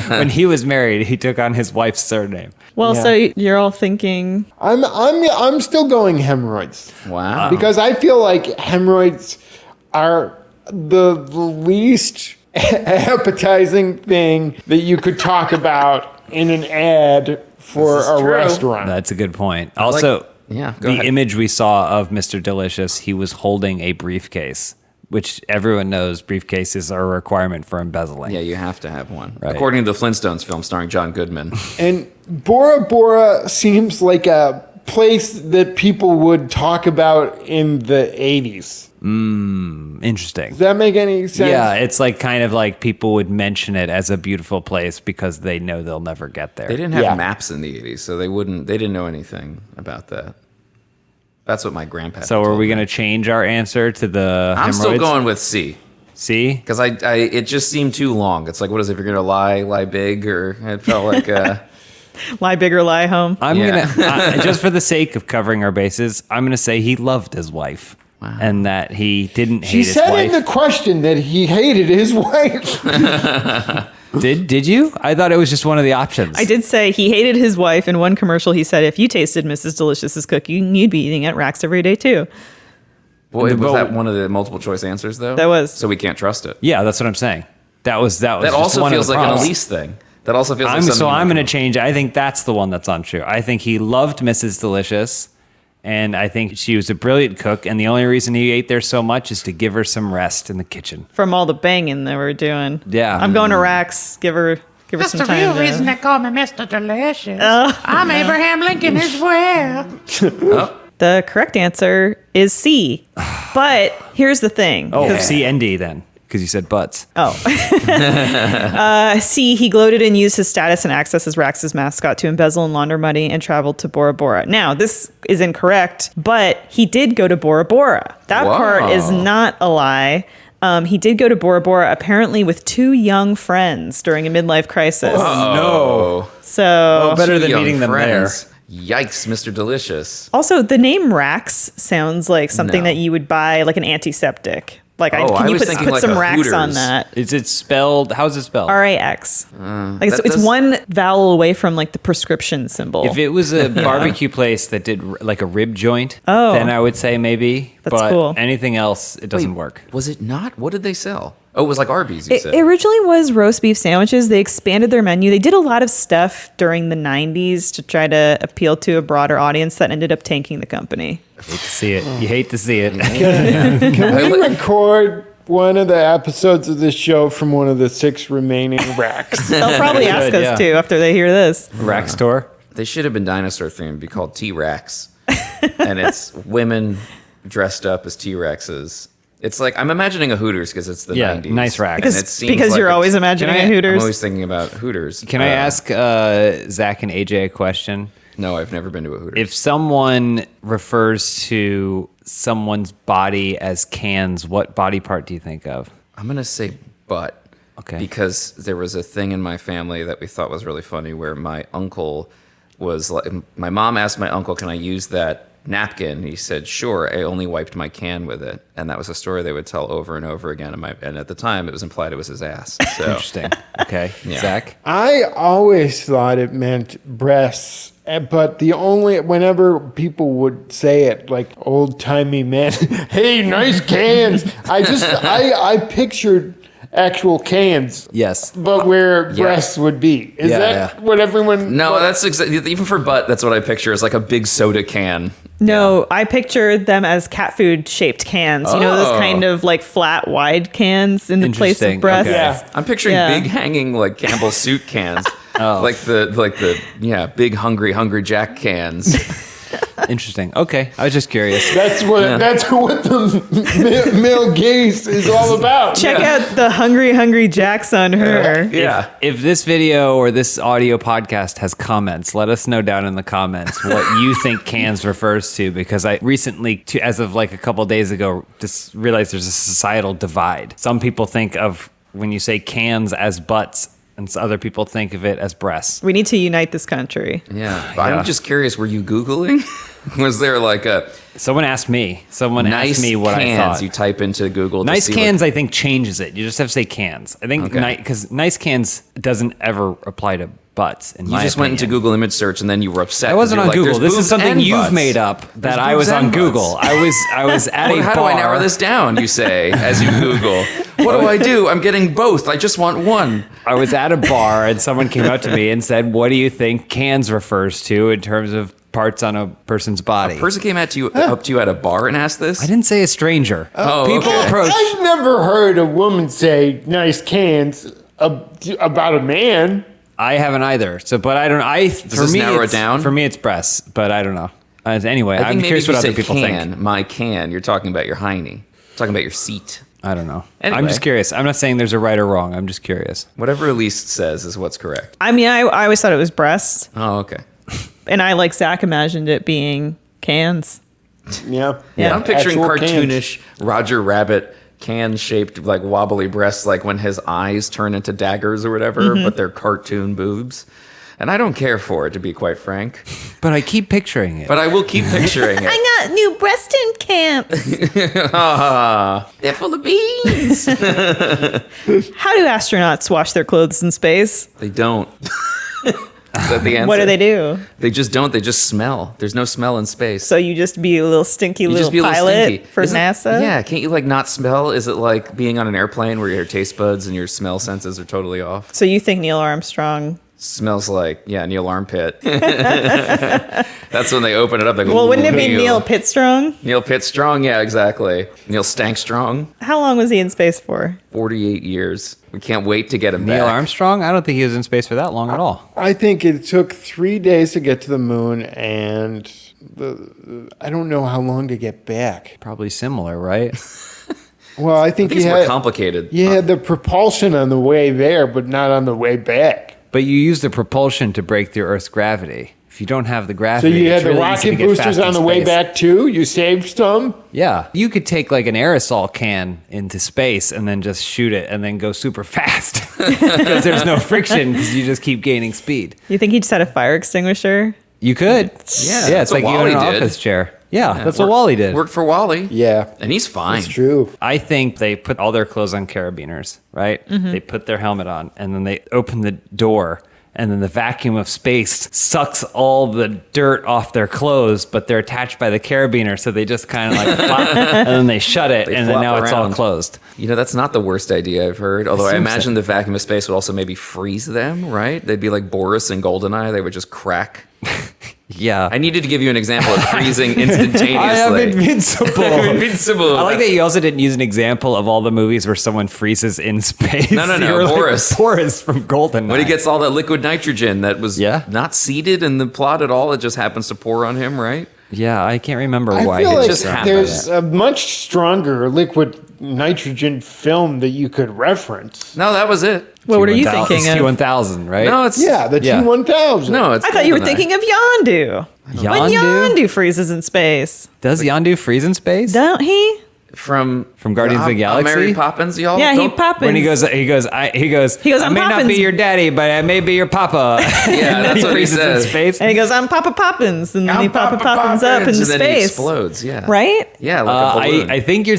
S4: When he was married, he took on his wife's surname.
S3: Well,
S1: Yeah.
S3: so you're all thinking
S1: I'm still going hemorrhoids.
S2: Wow.
S1: Because I feel like hemorrhoids are the least appetizing thing that you could talk about in an ad for
S2: This is
S1: a
S2: true.
S1: restaurant.
S4: That's a good point. Also,
S2: Yeah, go
S4: the
S2: ahead.
S4: image we saw of Mr. Delicious, he was holding a briefcase, which everyone knows briefcases are a requirement for embezzling.
S2: Yeah, you have to have one.
S4: Right.
S2: According to the Flintstones film starring John Goodman.
S1: And Bora Bora seems like a place that people would talk about in the 80s.
S4: Interesting.
S1: Does that make any sense?
S4: Yeah, it's like kind of like people would mention it as a beautiful place because they know they'll never get there.
S2: They didn't have
S1: Yeah.
S2: maps in the 80s, so they didn't know anything about that. That's what my grandpa
S4: So are we going to change our answer to the
S2: I'm still
S4: hemorrhoids?
S2: going with C.
S4: See?
S2: Because it just seemed too long. It's like, what is it, if you're going to lie big? Or it felt like,
S3: lie big or lie home.
S4: I'm
S2: Yeah.
S4: going to, just for the sake of covering our bases, I'm going to say he loved his wife.
S2: Wow.
S4: And that he didn't
S1: She
S4: hate his
S1: said
S4: wife.
S1: in the question that he hated his wife.
S4: Did you? I thought it was just one of the options.
S3: I did say he hated his wife. In one commercial, he said, if you tasted Mrs. Delicious's cooking, you'd be eating at Rax every day, too.
S2: boy, was
S4: vote-
S2: that one of the multiple choice answers, though?
S3: That was.
S2: So we can't trust it.
S4: Yeah, that's what I'm saying. That was
S2: That
S4: just
S2: also
S4: one of
S2: feels
S4: the
S2: like an
S4: problems.
S2: Elise thing. That also feels like
S4: I'm
S2: something
S4: going to
S2: you would-
S4: change it. I think that's the one that's untrue. I think he loved Mrs. Delicious, and I think she was a brilliant cook, and the only reason he ate there so much is to give her some rest in the kitchen.
S3: From all the banging that we're doing.
S4: Yeah.
S3: I'm going to Rax. Give her
S5: That's
S3: some
S5: the
S3: time.
S5: real reason they call me Mr. Delicious. I'm Abraham Lincoln as well.
S3: The correct answer is C. But here's the thing.
S4: Oh, C and D then, because you said butts.
S3: C, he gloated and used his status and access as Rax's mascot to embezzle and launder money and traveled to Bora Bora. Now, this is incorrect, but he did go to Bora Bora. That
S2: Wow.
S3: part is not a lie. He did go to Bora Bora apparently with two young friends during a midlife crisis.
S2: Oh.
S3: So,
S4: better
S2: Two
S4: than
S2: young
S4: meeting them
S2: friends. Yikes, Mr. Delicious.
S3: also the name Rax sounds like something
S2: No.
S3: that you would buy like an antiseptic. Like,
S2: Oh,
S3: can
S2: I
S3: you
S2: was
S3: put
S2: thinking like
S3: some
S2: a
S3: Rax on
S2: Hooters.
S3: that?
S4: Is it spelled? How's it spelled?
S3: RAX. Like it's,
S2: that
S3: it's
S2: does-
S3: one vowel away from like the prescription symbol.
S4: If it was a barbecue place that did like a rib joint,
S3: Oh.
S4: then I would say maybe.
S3: That's
S4: but
S3: cool.
S4: anything else, it doesn't work.
S2: Was it not? What did they sell? Oh, it was like Arby's, you
S3: It
S2: said.
S3: originally was roast beef sandwiches. They expanded their menu. They did a lot of stuff during the 90s to try to appeal to a broader audience that ended up tanking the company.
S4: Hate to see it. You hate to see it.
S1: Can we record one of the episodes of this show from one of the 6 remaining racks?
S3: They'll probably ask
S4: should,
S3: us
S4: yeah.
S3: to after they hear this.
S4: Rack store.
S2: They should have been dinosaur themed, be called T-Rex. And it's women dressed up as T-Rexes. It's like, I'm imagining a Hooters because it's the
S4: Yeah,
S2: 90s.
S4: nice rack.
S2: And it
S3: Because,
S2: seems
S3: because
S2: like
S3: you're
S2: it's-
S3: always imagining
S4: Can I-
S3: a Hooters.
S2: I'm always thinking about Hooters.
S4: Can I ask Zach and AJ a question?
S2: No, I've never been to a Hooters.
S4: If someone refers to someone's body as cans, what body part do you think of?
S2: I'm going to say butt.
S4: Okay.
S2: Because there was a thing in my family that we thought was really funny where my uncle was like, my mom asked my uncle, can I use that napkin? He said, sure. I only wiped my can with it. And that was a story they would tell over and over again. And at the time, it was implied it was his ass. So
S4: Interesting. Okay.
S2: Yeah.
S4: Zach?
S1: I always thought it meant breasts, but whenever people would say it, like old timey men, hey, nice cans. I pictured actual cans,
S4: Yes.
S1: but where breasts would be. Is
S4: Yeah,
S1: that what everyone?
S2: no, that's even for butt. That's what I picture is like a big soda can.
S3: No, I pictured them as cat food shaped cans. You know, those
S2: Oh.
S3: kind of like flat, wide cans in the place
S4: Interesting.
S3: of breasts.
S4: Okay.
S1: Yeah.
S2: I'm picturing
S3: Yeah.
S2: big hanging like Campbell soup cans. Like the big hungry Jack cans.
S4: Interesting. Okay, I was just curious.
S1: That's what the male gaze is all about.
S3: Check out the hungry jacks on her.
S2: Yeah.
S4: If this video or this audio podcast has comments, let us know down in the comments what you think cans refers to, because I recently, as of like a couple days ago, just realized there's a societal divide. Some people think of when you say cans as butts, and other people think of it as breasts.
S3: We need to unite this country.
S2: Yeah. I'm just curious, were you Googling? Was there like a
S4: Someone asked me. Someone
S2: nice
S4: asked me what
S2: cans
S4: I thought.
S2: you type into Google to
S4: Nice
S2: see
S4: cans, I think, changes it. You just have to say cans. I think because nice cans doesn't ever apply to butts. In
S2: You
S4: my
S2: just
S4: opinion.
S2: went into Google image search and then you were upset.
S4: I wasn't
S2: 'cause
S4: on
S2: you're
S4: Google.
S2: like, "There's
S4: This is
S2: boobs
S4: something
S2: and
S4: you've
S2: butts."
S4: made up that
S2: There's
S4: I was
S2: boobs
S4: on
S2: and
S4: Google.
S2: butts.
S4: I was at a
S2: How
S4: bar.
S2: do I narrow this down? You say as you Google. What do I do? I'm getting both. I just want one.
S4: I was at a bar and someone came up to me and said, "What do you think cans refers to in terms of parts on a person's body?"
S2: Person came up to you at a bar and asked this.
S4: I didn't say a stranger.
S2: Oh,
S4: People
S2: okay.
S4: approach.
S1: I've never heard a woman say nice cans about a man.
S4: I haven't either. So, but I don't. For
S2: this
S4: me,
S2: narrow it
S4: it's-
S2: down?
S4: For me, it's breasts, but I don't know. Anyway,
S2: I think
S4: I'm
S2: maybe
S4: curious
S2: if you
S4: what other
S2: say
S4: people
S2: can,
S4: think.
S2: my can, you're talking about your hiney. Talking about your seat.
S4: I don't know.
S2: Anyway.
S4: I'm just curious. I'm not saying there's a right or wrong. I'm just curious.
S2: Whatever Elise says is what's correct.
S3: I mean, I always thought it was breasts,
S2: Oh, okay.
S3: and I, like Zach, imagined it being cans.
S1: Yeah.
S3: Yeah.
S2: I'm picturing
S1: Actual cans.
S2: cartoonish Roger Rabbit can-shaped like wobbly breasts, like when his eyes turn into daggers or whatever, but they're cartoon boobs. And I don't care for it, to be quite frank.
S4: But I keep picturing it.
S2: But I will keep picturing it.
S3: I got new breast implants.
S2: They're full of beans.
S3: How do astronauts wash their clothes in space?
S2: They don't. Is that the answer?
S3: What do they do?
S2: They just don't. They just smell. There's no smell in space.
S3: So you just be a little stinky
S2: You
S3: little
S2: just be a little
S3: pilot
S2: stinky.
S3: for
S2: Isn't-
S3: NASA?
S2: Yeah, can't you like not smell? Is it like being on an airplane where your taste buds and your smell senses are totally off?
S3: So you think Neil Armstrong?
S2: Smells like, Neil Armpit. That's when they open it up. They go,
S3: Well, wouldn't it be
S2: "Ooh,
S3: Neil Pitstrong?
S2: Neil Pitstrong? Yeah, exactly. Neil Stankstrong.
S3: How long was he in space for?
S2: 48 years. We can't wait to get him
S4: Neil
S2: back.
S4: Armstrong? I don't think he was in space for that long at all.
S1: I think it took 3 days to get to the moon, and I don't know how long to get back.
S4: Probably similar, right?
S1: Well, I think
S2: It's more complicated.
S1: you had the propulsion on the way there, but not on the way back.
S4: But you use the propulsion to break through Earth's gravity. If you don't have the
S1: So
S4: gravity,
S1: you had
S4: it's
S1: the
S4: really easy
S1: rocket
S4: to get
S1: boosters
S4: fast in
S1: on the way
S4: space.
S1: back too? You saved some?
S4: Yeah. You could take like an aerosol can into space and then just shoot it and then go super fast because there's no friction because you just keep gaining speed.
S3: You think he just had a fire extinguisher?
S4: You could.
S2: Yeah,
S4: Yeah,
S2: that's
S4: it's
S2: what
S4: like you in an
S2: Wally did.
S4: office chair. Yeah, that's
S2: Worked-
S4: what Wally did.
S2: Worked for Wally.
S1: Yeah.
S2: And he's fine.
S1: It's true.
S4: I think they put all their clothes on carabiners, right? They put their helmet on and then they open the door and then the vacuum of space sucks all the dirt off their clothes, but they're attached by the carabiner, so they just kind of like flop, and then they shut it,
S2: They
S4: and then
S2: flop
S4: now it's all
S2: around.
S4: closed.
S2: That's not the worst idea I've heard. Although I
S4: seems
S2: imagine the vacuum of space would also maybe freeze them, right? They'd be like Boris and Goldeneye. They would just crack.
S4: Yeah.
S2: I needed to give you an example of freezing instantaneously.
S4: I am invincible.
S2: Invincible.
S4: I like that you also didn't use an example of all the movies where someone freezes in space.
S2: No,
S4: You were like
S2: Boris.
S4: Boris from Goldeneye.
S2: When he gets all that liquid nitrogen that was
S4: Yeah.
S2: not seeded in the plot at all, it just happens to pour on him, right?
S4: Yeah, I can't remember
S1: I
S4: why.
S1: feel
S4: he
S1: like
S2: just happened.
S1: there's a much stronger liquid nitrogen film that you could reference.
S2: No, that was it.
S3: What are you
S4: T1000
S3: thinking of?
S4: T1000, right?
S2: No, it's
S1: Yeah, the
S4: Yeah.
S1: T1000.
S2: no, it's.
S3: I thought you were
S2: Goldeneye.
S3: thinking of Yondu. When
S4: Yondu?
S3: Yondu freezes in space,
S4: Does Yondu freeze in space?
S3: don't he?
S2: from
S4: Guardians of the Galaxy?
S2: Mary Poppins, y'all.
S3: Yeah, he
S2: Don't-
S3: poppins.
S4: When he goes,
S3: He goes,
S4: I
S3: "I'm
S4: may not
S3: Poppins."
S4: be your daddy, but I may be your papa.
S2: Yeah, that's what he
S4: freezes
S2: says.
S4: in space.
S3: and he goes, I'm Papa Poppins, and then he Papa Poppins up into
S2: and then he
S3: space,
S2: explodes. Yeah.
S3: right?
S2: Yeah, like a balloon.
S4: I think you're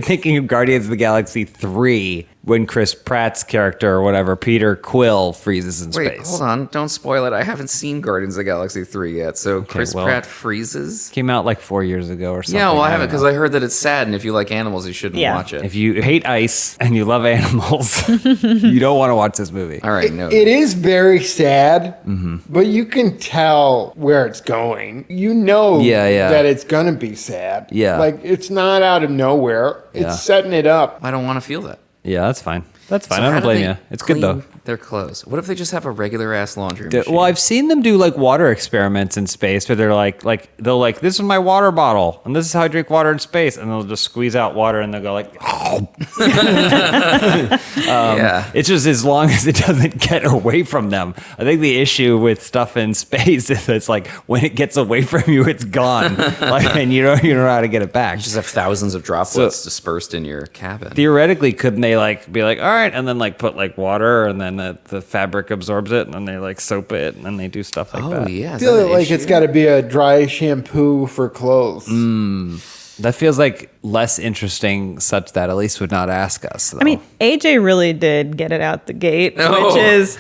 S4: thinking of Guardians of the Galaxy 3 when Chris Pratt's character or whatever, Peter Quill, freezes in
S2: Wait,
S4: space.
S2: hold on. Don't spoil it. I haven't seen Guardians of the Galaxy 3 yet. So Chris
S4: well-
S2: Pratt freezes?
S4: Came out like 4 years ago or something.
S2: Yeah, well, I haven't
S4: don't
S2: because
S4: know.
S2: I heard that it's sad, and if you like animals, you shouldn't
S3: Yeah.
S2: watch it.
S4: If you hate ice and you love animals, you don't want to watch this movie.
S2: All right, no.
S1: It is very sad,
S4: Mm-hmm.
S1: but you can tell where it's going. You know
S4: Yeah.
S1: that it's going to be sad.
S4: Yeah.
S1: Like, it's not out of nowhere. It's
S4: Yeah.
S1: setting it up.
S2: I don't want to feel that.
S4: Yeah, that's fine. That's fine.
S2: So
S4: I
S2: how
S4: don't
S2: do
S4: blame
S2: they
S4: you. It's good though.
S2: their clothes? What if they just have a regular ass laundry
S4: Well,
S2: machine?
S4: I've seen them do like water experiments in space where they're they'll this is my water bottle and this is how I drink water in space, and they'll just squeeze out water and they'll go like,
S2: yeah.
S4: it's just as long as it doesn't get away from them. I think the issue with stuff in space is it's like when it gets away from you, it's gone, and you don't know how to get it back.
S2: You just have thousands of droplets dispersed in your cabin.
S4: Theoretically, couldn't they be like, all right, and then put water, and then the fabric absorbs it, and then they soap it, and then they do stuff like that.
S2: Yeah.
S1: I feel like it's got to be a dry shampoo for clothes.
S4: That feels like less interesting, such that Elise would not ask us. Though.
S3: I mean, AJ really did get it out the gate,
S2: Oh.
S3: which is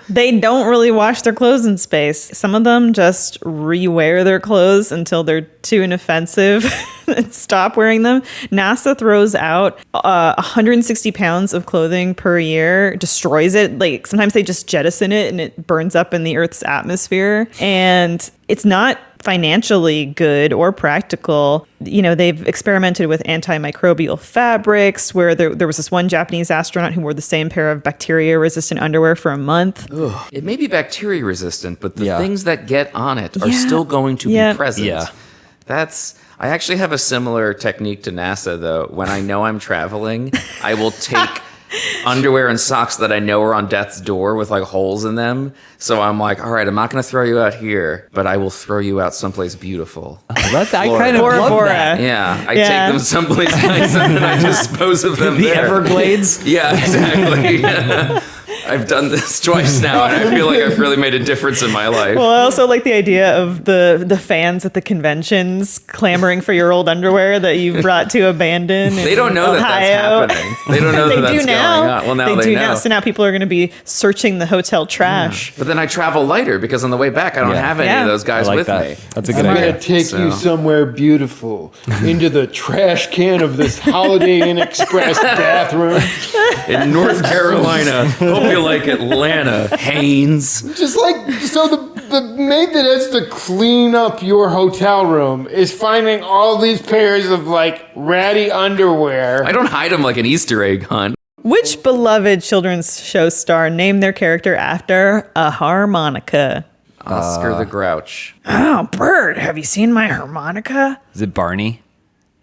S3: they don't really wash their clothes in space. Some of them just rewear their clothes until they're too inoffensive and stop wearing them. NASA throws out 160 pounds of clothing per year, destroys it. Like sometimes they just jettison it and it burns up in the Earth's atmosphere. And it's not financially good or practical. You know, they've experimented with antimicrobial fabrics where there was this one Japanese astronaut who wore the same pair of bacteria resistant underwear for a month.
S2: It may be bacteria resistant, but the
S4: Yeah.
S2: things that get on it are
S3: Yeah.
S2: still going to
S3: Yeah.
S2: be present.
S4: Yeah.
S2: I actually have a similar technique to NASA, though. When I know I'm traveling, I will take underwear and socks that I know are on death's door with holes in them. So I'm like, all right, I'm not going to throw you out here, but I will throw you out someplace beautiful.
S4: I kind of
S3: Bora
S4: love
S3: Bora.
S4: that.
S2: Yeah, I
S3: Yeah.
S2: take them someplace nice and then I dispose of them
S4: The
S2: there.
S4: Everglades.
S2: Yeah, exactly. I've done this twice now, and I feel like I've really made a difference in my life.
S3: Well, I also like the idea of the fans at the conventions clamoring for your old underwear that you've brought to abandon.
S2: They don't know that that's
S3: Ohio.
S2: happening. They don't know
S3: They
S2: that that's
S3: do
S2: going
S3: now.
S2: on. Well, now they
S3: do
S2: know.
S3: now. So now people are going to be searching the hotel trash.
S2: But then I travel lighter because on the way back, I don't
S4: Yeah.
S2: have any
S3: Yeah.
S2: of those guys
S4: I like
S2: with
S4: that.
S2: me.
S4: That's a
S1: I'm
S4: good
S1: going
S4: idea.
S1: to take you
S2: So-
S1: somewhere beautiful into the trash can of this Holiday Inn Express bathroom.
S2: In North Carolina, hope you like Atlanta, Haynes.
S1: Just so the maid that has to clean up your hotel room is finding all these pairs of ratty underwear.
S2: I don't hide them like an Easter egg hunt.
S3: Which beloved children's show star named their character after a harmonica?
S2: Oscar the Grouch.
S3: Oh, Bert, have you seen my harmonica?
S4: Is it Barney?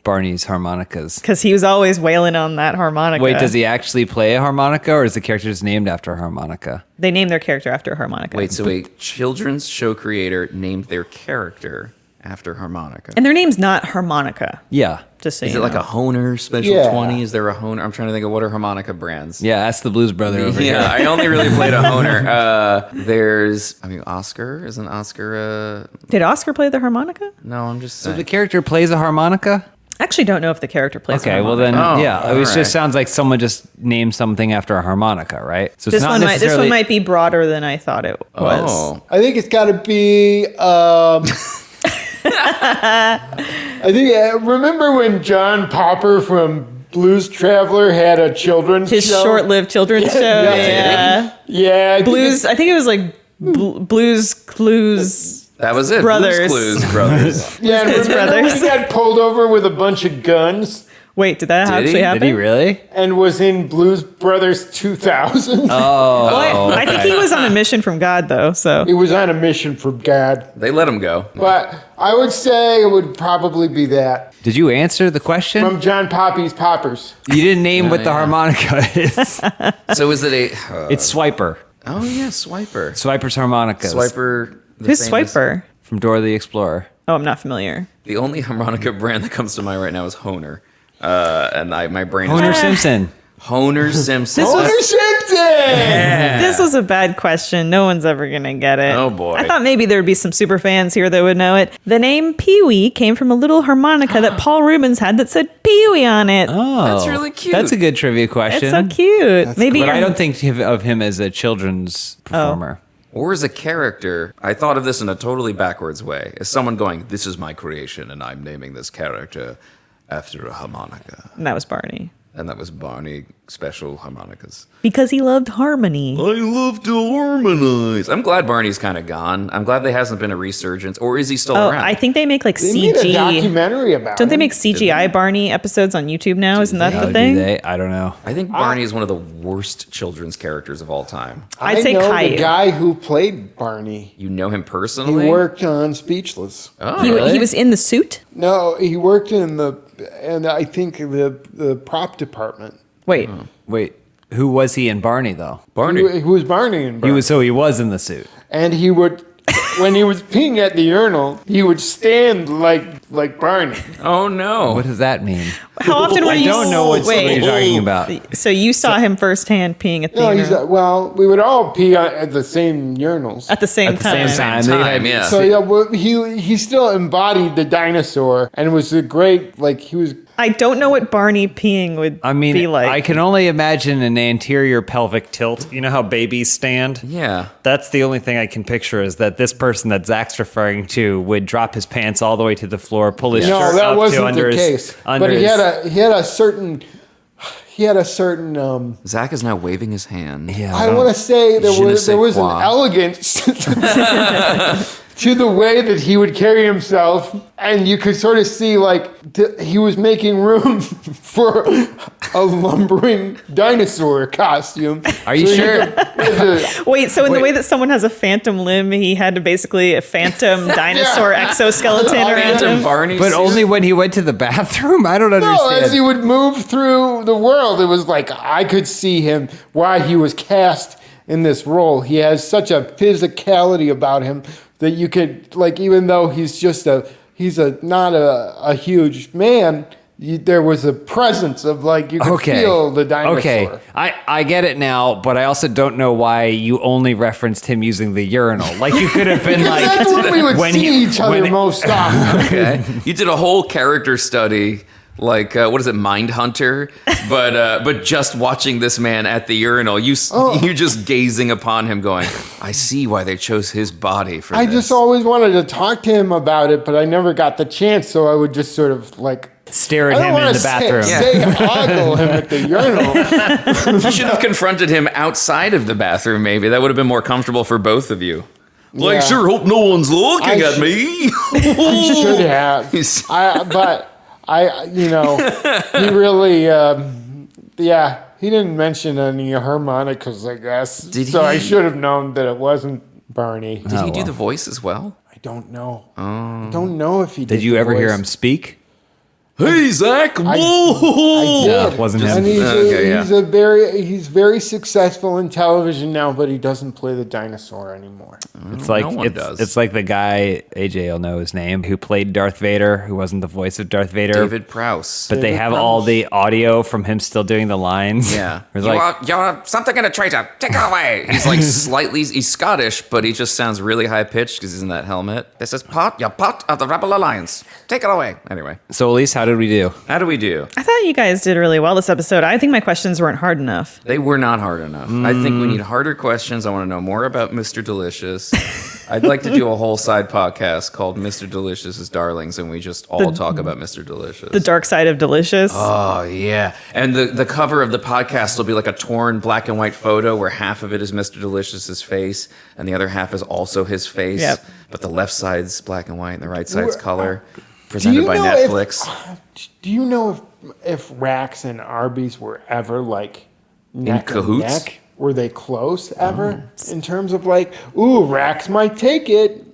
S4: Barney's harmonicas.
S3: Because he was always wailing on that harmonica.
S4: Wait, does he actually play a harmonica, or is the character just named after a harmonica?
S3: They named their character after a harmonica.
S2: Wait, so a children's show creator named their character after harmonica.
S3: And their name's not harmonica.
S4: Yeah.
S3: Just so
S2: Is
S3: you
S2: it like
S3: know.
S2: a Honer Special
S1: Yeah.
S2: 20? Is there a Honer? I'm trying to think of what are harmonica brands.
S4: Yeah, ask the Blues Brother over
S2: Yeah,
S4: here.
S2: I only really played a Honer. Oscar. Isn't Oscar
S3: Did Oscar play the harmonica?
S2: No, I'm just
S4: So
S2: saying.
S4: the character plays a harmonica?
S3: I actually don't know if the character plays
S4: Okay,
S3: a
S4: well
S3: harmonica.
S4: then,
S2: Oh,
S4: yeah, it
S2: all
S4: just
S2: right.
S4: sounds like someone just named something after a harmonica, right? So
S3: This one might be broader than I thought it was.
S2: Oh.
S1: I think it's got to be. I think. Remember when John Popper from Blues Traveler had a children's
S3: His
S1: show?
S3: short-lived children's show.
S1: yeah. Yeah, I think
S3: Blues. I think it was like Blues Clues.
S2: That was it.
S3: Brothers.
S2: Blues Clues Brothers.
S1: Yeah, and
S3: His
S1: remember when
S3: brothers.
S1: he got pulled over with a bunch of guns
S3: Wait, did that
S2: Did he?
S3: actually
S2: Did
S3: happen?
S4: Did he really?
S1: and was in Blues Brothers 2000.
S3: Well, I think he was on a mission from God, though. So
S1: He was on a mission from God.
S2: They let him go.
S1: But I would say it would probably be that.
S4: Did you answer the question?
S1: From John Poppy's Poppers.
S4: You didn't name what the
S2: yeah.
S4: harmonica is.
S2: So is it a?
S4: It's Swiper.
S2: Oh yeah, Swiper.
S4: Swiper's harmonicas.
S2: Swiper. the
S3: who's
S2: famous-
S3: Swiper?
S4: From Dora the Explorer.
S3: Oh, I'm not familiar.
S2: The only harmonica brand that comes to mind right now is Honer. And my brain
S4: Homer
S2: is
S4: Simpson.
S2: Honer Simpson.
S1: Homer Simpson!
S3: This was a bad question. No one's ever gonna get it.
S2: Oh, boy.
S3: I thought maybe there'd be some super fans here that would know it. The name Pee-wee came from a little harmonica that Paul Rubens had that said Pee-wee on it.
S4: Oh,
S2: That's really cute.
S4: That's a good trivia question.
S3: It's so cute. Maybe
S4: But I
S3: you're-
S4: don't think of him as a children's performer.
S2: Or as a character, I thought of this in a totally backwards way. As someone going, "This is my creation, and I'm naming this character after a harmonica."
S3: that was Barney.
S2: And that was Barney special harmonicas.
S3: Because he loved harmony.
S2: I love to harmonize. I'm glad Barney's kind of gone. I'm glad there hasn't been a resurgence. Or is he still
S3: Oh,
S2: around?
S3: I think they make like
S1: They made a
S3: CG.
S1: documentary about
S3: Don't they
S1: him.
S3: make CGI Barney episodes on YouTube now? Isn't that
S4: Oh,
S3: the thing?
S4: do they? I don't know.
S2: I think Barney is one of the worst children's characters of all time.
S3: I'd say
S1: I know
S3: Caillou.
S1: the guy who played Barney.
S2: You know him
S1: He
S2: personally?
S1: worked on Speechless.
S2: Oh,
S3: He was in the suit?
S1: No, he worked in I think the prop department.
S3: Wait.
S4: Wait, who was he in Barney though?
S2: Barney.
S1: He was Barney in Barney.
S4: He was in the suit.
S1: And he would, when he was peeing at the urinal, he would stand like Barney.
S2: Oh, no.
S4: What does that mean?
S3: How often were
S4: I
S3: you...
S4: don't know what
S3: Wait.
S4: you're talking about.
S3: So you saw him firsthand peeing at the
S1: No,
S3: urinal
S1: well, we would all pee at the same urinals.
S3: at the same
S4: At the
S3: time.
S4: same time.
S2: Same
S4: They
S2: time,
S4: had-
S2: yeah.
S1: So yeah, well, he still embodied the dinosaur and was a great he was.
S3: I don't know what Barney peeing would
S4: I mean,
S3: be like.
S4: I can only imagine an anterior pelvic tilt. You know how babies stand?
S2: Yeah.
S4: That's the only thing I can picture is that this person that Zach's referring to would drop his pants all the way to the floor, pull his
S1: No,
S4: shirt
S1: that
S4: up to
S1: wasn't
S4: under
S1: the
S4: his,
S1: case.
S4: under
S1: But
S4: his,
S1: he had a certain.
S2: Zach is now waving his hand.
S4: yeah,
S1: I want to say
S2: Je ne sais
S1: there was an
S2: quoi.
S1: elegance to the way that he would carry himself, and you could sort of see he was making room for a lumbering dinosaur costume.
S4: Are you sure?
S3: Wait, so in the way that someone has a phantom limb, he had basically a phantom dinosaur exoskeleton around
S2: Phantom
S3: him?
S2: Barney.
S4: But
S2: suit?
S4: only when he went to the bathroom? I don't
S1: No, as he
S4: understand.
S1: would move through the world, it was like I could see him why he was cast in this role. He has such a physicality about him that you could even though he's not a huge man. There was a presence of you could feel the dinosaur.
S4: Okay, I get it now, but I also don't know why you only referenced him using the urinal. Like you could have been like
S1: That's when we would
S4: when
S1: see
S4: he-
S1: each other
S4: when-
S1: most often.
S2: Okay. You did a whole character study, what is it, Mindhunter? But just watching this man at the urinal, you just gazing upon him, going, "I see why they chose his body for
S1: I
S2: this."
S1: just always wanted to talk to him about it, but I never got the chance, so I would just sort of
S4: stare
S1: I
S4: at
S1: don't
S4: him in
S1: want
S4: the
S1: to
S4: bathroom.
S1: say ogle him at the urinal.
S2: You should have confronted him outside of the bathroom. Maybe that would have been more comfortable for both of you.
S1: Yeah.
S2: Sure hope no one's looking
S1: I
S2: at me.
S1: I should have.
S2: He's-
S1: He really, he didn't mention any harmonicas, I guess.
S2: Did
S1: so I
S2: he?
S1: should have known that it wasn't Barney.
S2: Did he do the voice as well?
S1: I don't know. I don't know if he did.
S4: Did you
S1: the
S4: ever hear
S1: voice.
S4: him speak?
S2: Hey, Zach!
S1: I
S2: Whoa!
S1: did.
S4: it wasn't him.
S1: And
S2: Okay,
S1: he's very successful in television now, but he doesn't play the dinosaur anymore.
S4: It's like
S2: no one does.
S4: it's like the guy AJ will know his name who played Darth Vader, who wasn't the voice of Darth Vader.
S2: David Prowse.
S4: But they
S1: David
S4: have
S1: Prowse.
S4: all the audio from him still doing the lines.
S2: Yeah.
S4: It's like,
S2: You're something in a traitor. Take it away. He's he's Scottish, but he just sounds really high pitched because he's in that helmet. This is you're part of the Rebel Alliance. Take it away. Anyway,
S4: so Elise, how did we do?
S2: how do we do?
S3: I thought you guys did really well this episode. I think my questions weren't hard enough.
S2: They were not hard enough. I think we need harder questions. I want to know more about Mr. Delicious. I'd like to do a whole side podcast called Mr. Delicious's Darlings, and we just all talk about Mr. Delicious.
S3: The dark side of delicious.
S2: Oh, yeah. And the cover of the podcast will be like a torn black and white photo where half of it is Mr. Delicious's face and the other half is also his face.
S3: Yep.
S2: But the left side's black and white and the right side's color.
S1: Do
S2: Presented
S1: you
S2: by
S1: know
S2: Netflix.
S1: Do you know if Rax and Arby's were ever neck and
S2: cahoots?
S1: neck? Were they close ever in terms of ooh, Rax might take it?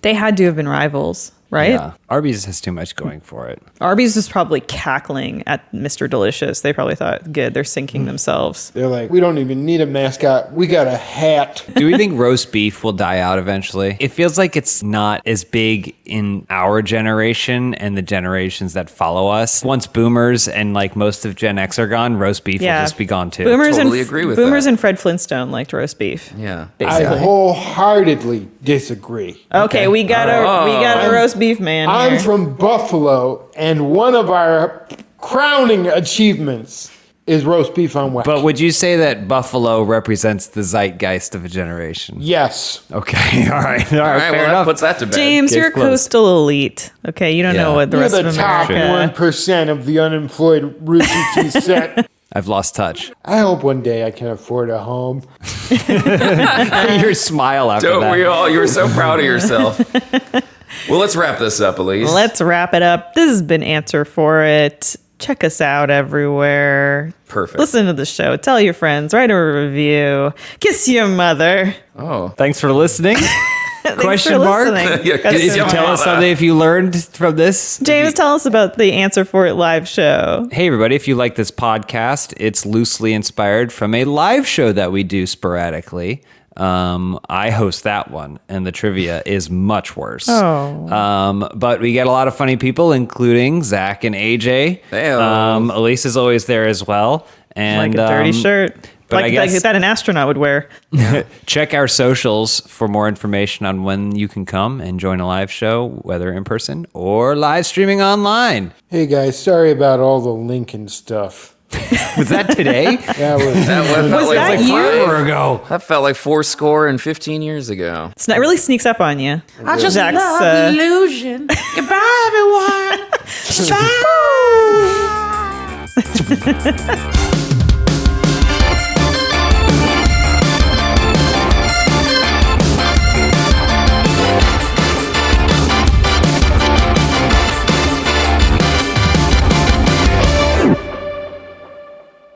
S3: They had to have been rivals, right?
S4: Yeah. Arby's has too much going for it.
S3: Arby's was probably cackling at Mr. Delicious. They probably thought, good, they're sinking themselves.
S1: They're like, we don't even need a mascot. We got a hat.
S4: Do we think roast beef will die out eventually? It feels like it's not as big in our generation and the generations that follow us. Once boomers and most of Gen X are gone, roast beef will just be gone too.
S2: Totally agree with
S3: Boomers
S2: that.
S3: and Fred Flintstone liked roast beef.
S2: Yeah.
S1: I wholeheartedly disagree.
S3: Okay, we got a roast beef man.
S1: I'm
S3: here.
S1: from Buffalo, and one of our crowning achievements is roast beef on wax.
S4: But would you say that buffalo represents the zeitgeist of a generation?
S1: Yes.
S4: Okay, all right,
S2: All right,
S4: fair
S2: well, that
S4: enough.
S2: puts that to bed.
S3: James, you're a
S4: close.
S3: coastal elite. Okay, you don't know what the
S1: You're
S3: rest
S1: the
S3: of
S1: top
S3: America.
S1: 1% of the unemployed Rooster Teeth set.
S4: I've lost touch.
S1: I hope one day I can afford a home.
S4: Your smile after
S2: Don't
S4: that.
S2: we all? You were so proud of yourself. Well, let's wrap this up, Elise.
S3: Let's wrap it up. This has been Answer For It. Check us out everywhere.
S2: Perfect.
S3: Listen to the show. Tell your friends. Write a review. Kiss your mother.
S2: Oh.
S4: Thanks for listening.
S3: Thanks
S4: Question
S3: for
S4: mark?
S3: listening.
S2: Yeah,
S3: That's
S2: kiss
S3: it.
S2: your
S4: Tell us something if you learned from this.
S3: James, tell us about the Answer For It live show.
S4: Hey, everybody, if you like this podcast, it's loosely inspired from a live show that we do sporadically. I host that one, and the trivia is much worse.
S3: Oh.
S4: But we get a lot of funny people, including Zach and AJ.
S2: Hey-o.
S4: Elise is always there as well. And,
S3: Like a dirty shirt.
S4: but I
S3: Like
S4: guess-
S3: that an astronaut would wear.
S4: check our socials for more information on when you can come and join a live show, whether in person or live streaming online.
S1: Hey guys, sorry about all the Lincoln stuff.
S4: Was that today?
S1: That was
S2: Was
S3: that you?
S4: Forever ago.
S2: That felt like 15 years ago.
S3: It really sneaks up on you.
S5: I just
S3: Zach's,
S5: love illusion. Goodbye, everyone. Bye.